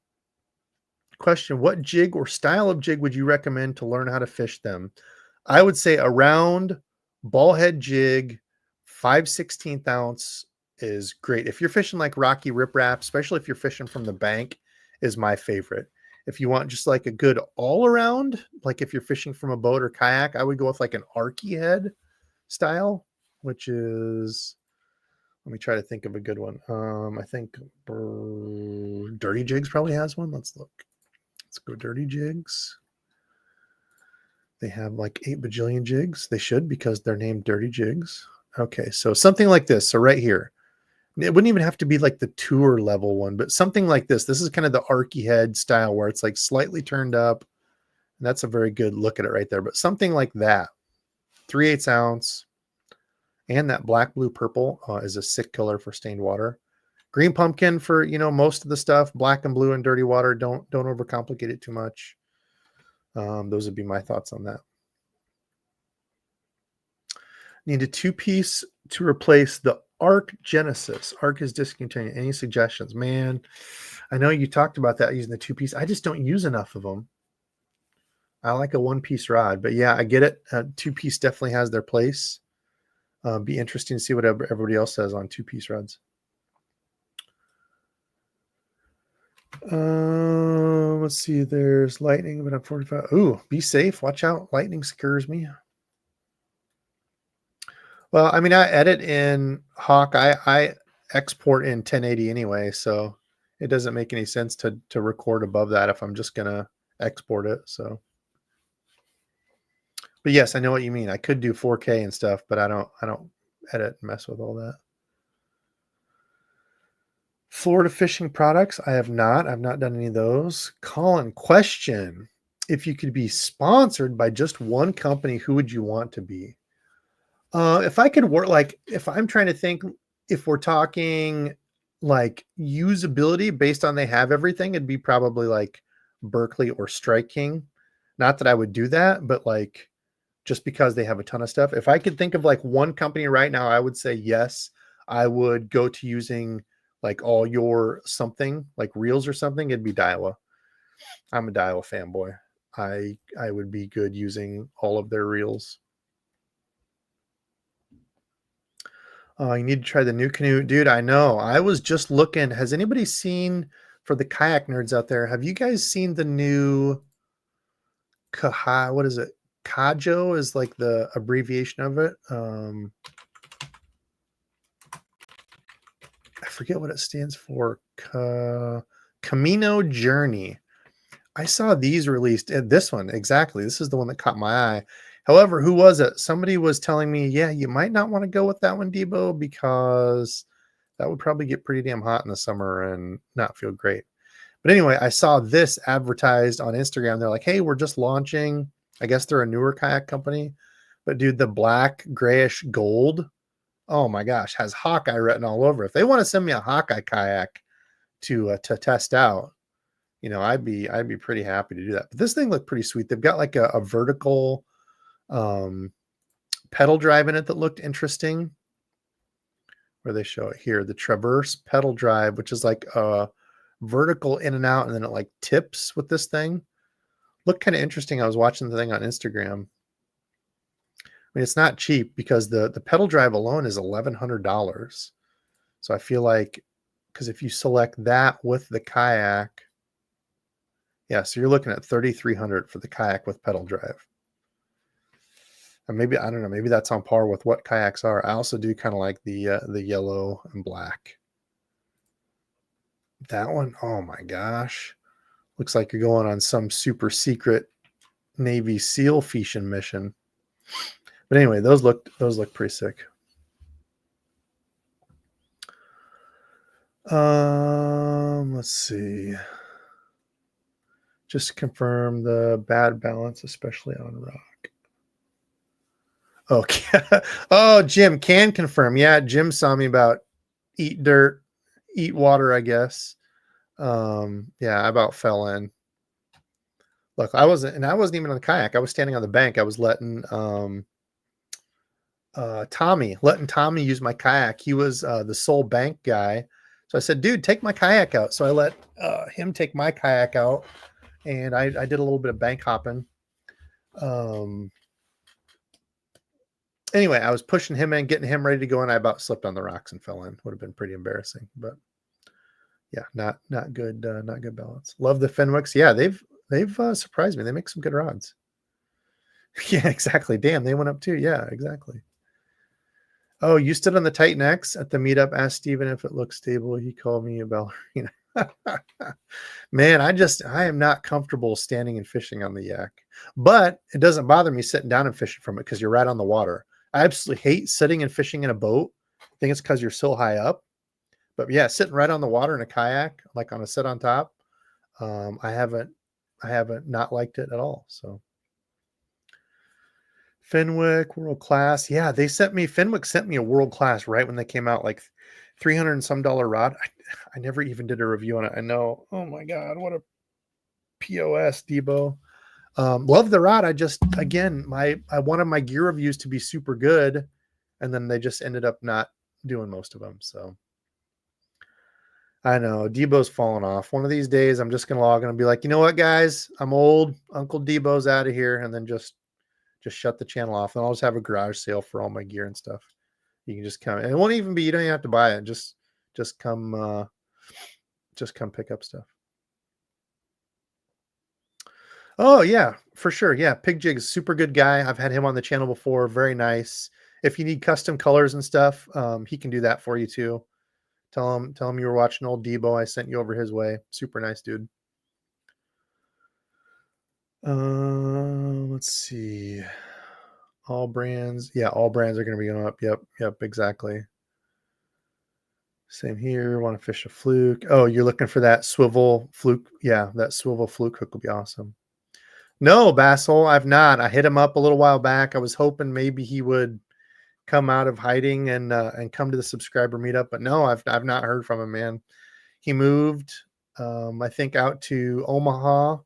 Question: what jig or style of jig would you recommend to learn how to fish them? I would say a round ball head jig, 5/16 ounce is great. If you're fishing like Rocky riprap, especially if you're fishing from the bank, is my favorite. If you want just like a good all around, like if you're fishing from a boat or kayak, I would go with like an arky head style, which is, let me try to think of a good one. I think Dirty Jigs probably has one. Let's look. Let's go Dirty Jigs. They have like 8 bajillion jigs. They should, because they're named Dirty Jigs. Okay, so something like this. So right here. It wouldn't even have to be like the tour level one, but something like this. This is kind of the arky head style where it's like slightly turned up, And that's a very good look at it right there. But something like that, 3/8 ounce, and that black, blue, purple is a sick color for stained water. Green pumpkin for, you know, most of the stuff. Black and blue and dirty water. Don't overcomplicate it too much. Those would be my thoughts on that. Need a 2-piece to replace the Arc Genesis. Arc is discontinued. Any suggestions? Man, I know you talked about that using the 2-piece. I just don't use enough of them. I like a 1-piece rod, but yeah, I get it. 2-piece definitely has their place. Be interesting to see what everybody else says on 2-piece rods. Let's see. There's lightning, but I'm 45. Ooh, be safe. Watch out. Lightning scares me. Well, I mean, I edit in Hawk. I export in 1080 anyway, so it doesn't make any sense to record above that if I'm just gonna export it. So, but yes, I know what you mean. I could do 4K and stuff, but I don't edit and mess with all that. Florida fishing products. I've not done any of those. Colin, question: if you could be sponsored by just one company, who would you want to be? If I could work, like, if I'm trying to think, if we're talking like usability based on they have everything, it'd be probably like Berkeley or Strike King. Not that I would do that, but like just because they have a ton of stuff. If I could think of like one company right now, I would say yes, I would go to using like all your something like reels or something. It'd be Daiwa. I'm a Daiwa fanboy. I would be good using all of their reels. You need to try the new canoe. Dude, I know. I was just looking. Has anybody seen, for the kayak nerds out there, have you guys seen the new what is it? Kajo is like the abbreviation of it. I forget what it stands for. Camino Journey. I saw these released. This one, exactly. This is the one that caught my eye. However, who was it? Somebody was telling me, yeah, you might not want to go with that one, Debo, because that would probably get pretty damn hot in the summer and not feel great. But anyway, I saw this advertised on Instagram. They're like, hey, we're just launching. I guess they're a newer kayak company. But dude, the black, grayish gold, oh my gosh, has Hawkeye written all over. If they want to send me a Hawkeye kayak to test out, you know, I'd be pretty happy to do that. But this thing looked pretty sweet. They've got like a vertical pedal drive in it that looked interesting. Where they show it here, the Traverse pedal drive, which is like a vertical in and out, and then it like tips with this thing. Looked kind of interesting. I was watching the thing on Instagram. I mean, it's not cheap because the pedal drive alone is $1,100. So I feel like, because if you select that with the kayak, yeah, so you're looking at $3,300 for the kayak with pedal drive. And maybe, I don't know, maybe that's on par with what kayaks are. I also do kind of like the yellow and black. That one, oh my gosh. Looks like you're going on some super secret Navy SEAL fishing mission. But anyway, those look pretty sick. Let's see. Just to confirm the bad balance, especially on rock. Okay. Oh, Jim can confirm. Yeah, Jim saw me about eat dirt, eat water, I guess. Yeah, I about fell in. Look, I wasn't even on the kayak. I was standing on the bank. I was letting Tommy use my kayak. He was the sole bank guy. So I said, dude, take my kayak out. So I let him take my kayak out, and I did a little bit of bank hopping. Anyway, I was pushing him in, getting him ready to go, and I about slipped on the rocks and fell in. Would have been pretty embarrassing, but yeah, not good balance. Love the Fenwicks. Yeah, they've surprised me. They make some good rods. Yeah, exactly. Damn, they went up too. Yeah, exactly. Oh, you stood on the Titan X at the meetup. Asked Steven if it looks stable. He called me a ballerina. Man, I am not comfortable standing and fishing on the yak, but it doesn't bother me sitting down and fishing from it because you're right on the water. I absolutely hate sitting and fishing in a boat. I think it's because you're so high up. But yeah, sitting right on the water in a kayak, like on a sit on top. I haven't I haven't not liked it at all. So Fenwick, world class. Yeah, Fenwick sent me a world class right when they came out, like $300 and some rod. I never even did a review on it. I know. Oh my God, what a POS, Debo. Love the rod. I just, again, I wanted my gear reviews to be super good, and then they just ended up not doing most of them. So I know Debo's falling off. One of these days, I'm just gonna log in and be like, you know what, guys, I'm old. Uncle Debo's out of here, and then just shut the channel off, and I'll just have a garage sale for all my gear and stuff. You can just come, and it won't even be. You don't even have to buy it. Just come pick up stuff. Oh yeah, for sure. Yeah, Pig Jig is super good guy. I've had him on the channel before. Very nice. If you need custom colors and stuff, he can do that for you too. Tell him you were watching old Debo. I sent you over his way. Super nice dude. Let's see. All brands. Yeah, all brands are going to be going up. Yep, exactly. Same here. Want to fish a fluke. Oh, you're looking for that swivel fluke. Yeah, that swivel fluke hook will be awesome. No, Basil, I've not. I hit him up a little while back. I was hoping maybe he would come out of hiding and come to the subscriber meetup, but no, I've not heard from him, man. He moved, I think, out to Omaha,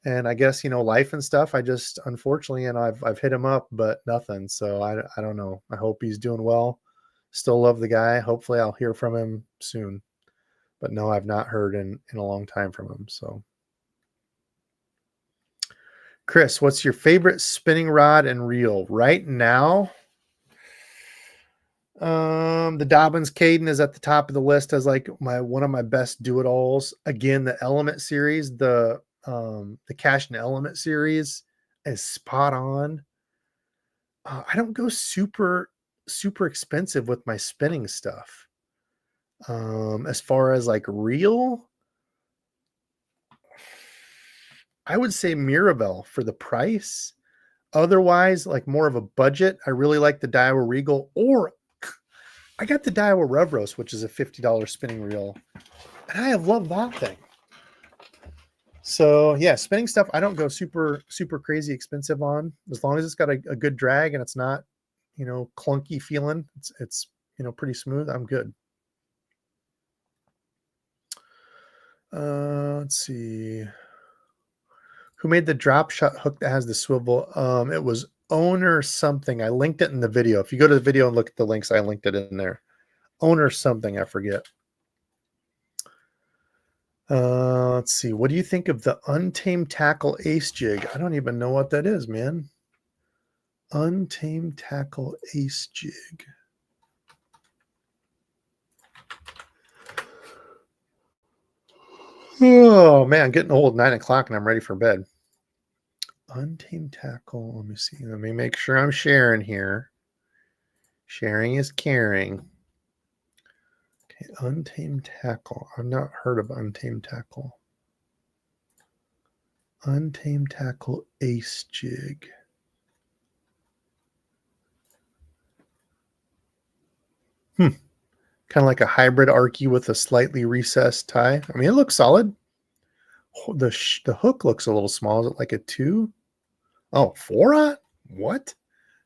and I guess life and stuff. I just unfortunately, and I've hit him up, but nothing. So I don't know. I hope he's doing well. Still love the guy. Hopefully, I'll hear from him soon. But no, I've not heard in a long time from him. So. Chris, what's your favorite spinning rod and reel right now? The Dobbins Caden is at the top of the list as like one of my best do-it-alls. Again, the Element series, the Cash and Element series is spot on. I don't go super expensive with my spinning stuff. As far as like reel, I would say Mirabelle for the price. Otherwise, like more of a budget, I really like the Daiwa Regal, or I got the Daiwa Revros, which is a $50 spinning reel, and I have loved that thing. So yeah, spinning stuff I don't go super crazy expensive on, as long as it's got a good drag and it's not clunky feeling. It's pretty smooth. I'm good. Let's see. Who made the drop shot hook that has the swivel? It was Owner something. I linked it in the video. If you go to the video and look at the links, I linked it in there. Owner something, I forget. Let's see. What do you think of the Untamed Tackle Ace Jig? I don't even know what that is, man. Untamed Tackle Ace Jig. Oh man, getting old. 9 o'clock and I'm ready for bed. Untamed Tackle. Let me see. Let me make sure I'm sharing here. Sharing is caring. Okay, Untamed Tackle. I've not heard of Untamed Tackle. Untamed Tackle Ace Jig. Kind of like a hybrid Arky with a slightly recessed tie. I mean, it looks solid. The hook looks a little small. Is it like a 2? Oh, 4-aught? What?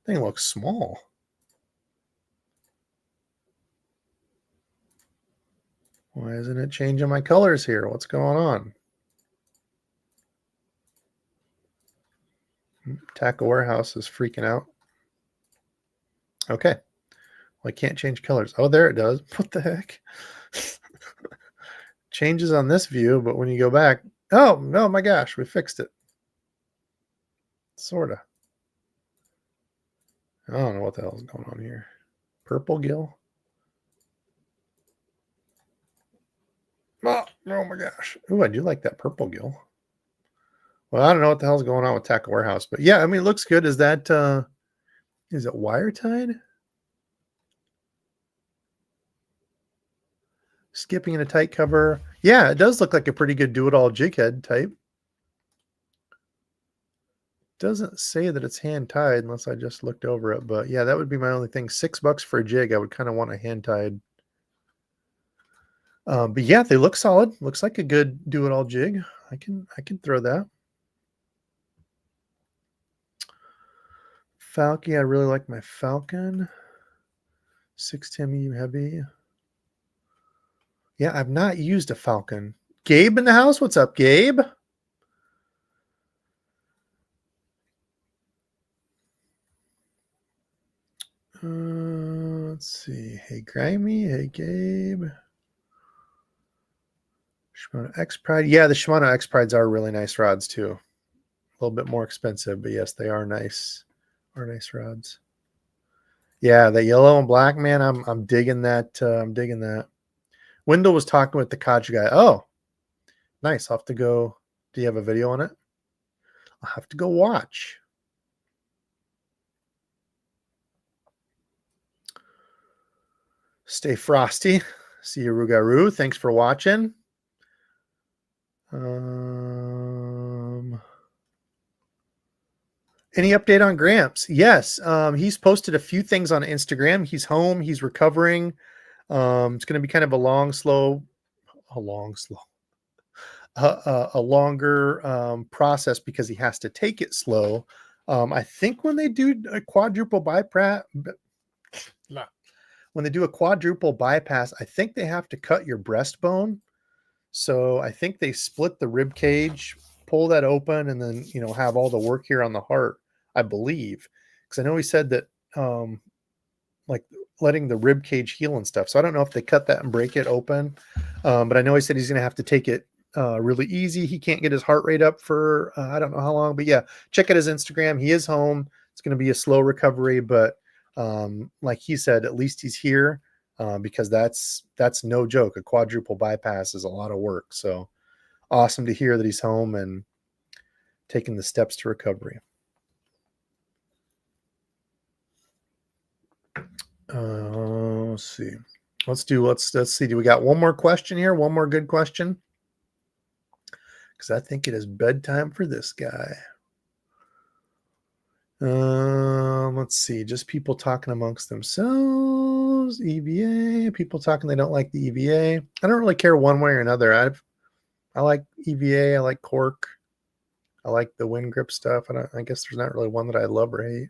Thing looks small. Why isn't it changing my colors here? What's going on? Tackle Warehouse is freaking out. Okay. Well, I can't change colors. Oh, there it does. What the heck? Changes on this view, but when you go back, oh, no, my gosh, we fixed it. Sorta. I don't know what the hell is going on here. Purple gill. Oh my gosh. Ooh, I do like that purple gill. Well, I don't know what the hell's going on with Tackle Warehouse, but yeah, I mean, it looks good. Is that, is it wire tied? Skipping in a tight cover. Yeah, it does look like a pretty good do-it-all jig head type. Doesn't say that it's hand tied unless I just looked over it, but yeah, that would be my only thing. $6 for a jig. I would kind of want a hand tied. But yeah, they look solid. Looks like a good do-it-all jig. I can throw that. Falcon, I really like my Falcon. 610 medium heavy. Yeah, I've not used a Falcon. Gabe in the house? What's up, Gabe? Let's see. Hey, Grimy. Hey, Gabe. Shimano X Pride. Yeah, the Shimano X Prides are really nice rods too. A little bit more expensive, but yes, they are nice. Are nice rods. Yeah, the yellow and black, man. I'm digging that. I'm digging that. Wendell was talking with the Kaja guy. Oh, nice. I'll have to go. Do you have a video on it? I'll have to go watch. Stay frosty. See you, Rugaru. Thanks for watching. Any update on Gramps? Yes. He's posted a few things on Instagram. He's home. He's recovering. It's going to be kind of a longer process because he has to take it slow. I think when they do a quadruple bypass, I think they have to cut your breastbone. So I think they split the rib cage, pull that open, and then, have all the work here on the heart, I believe. Because I know he said that like letting the rib cage heal and stuff. So I don't know if they cut that and break it open. But I know he said he's going to have to take it really easy. He can't get his heart rate up for I don't know how long. But yeah, check out his Instagram. He is home. It's going to be a slow recovery. But like he said, at least he's here. Because that's no joke. A quadruple bypass is a lot of work. So awesome to hear that he's home and taking the steps to recovery. Let's see. Let's see. Do we got one more question here? One more good question? Because I think it is bedtime for this guy. Let's see. Just people talking amongst themselves. EVA. People talking they don't like the EVA. I don't really care one way or another. I like EVA. I like cork. I like the wind grip stuff. I guess there's not really one that I love or hate.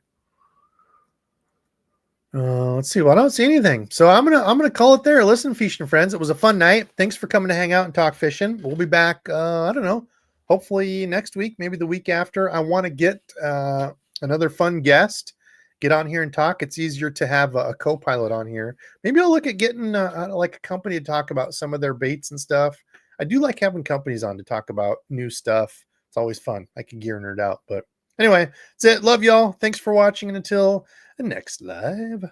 Let's see. Well, I don't see anything. So I'm gonna call it there. Listen, fishing friends, it was a fun night. Thanks for coming to hang out and talk fishing. We'll be back. I don't know. Hopefully next week, maybe the week after. I want to get another fun guest, get on here and talk. It's easier to have a co-pilot on here. Maybe I'll look at getting like a company to talk about some of their baits and stuff. I do like having companies on to talk about new stuff. It's always fun. I can gear nerd out. But anyway, that's it. Love y'all. Thanks for watching. And until the next live.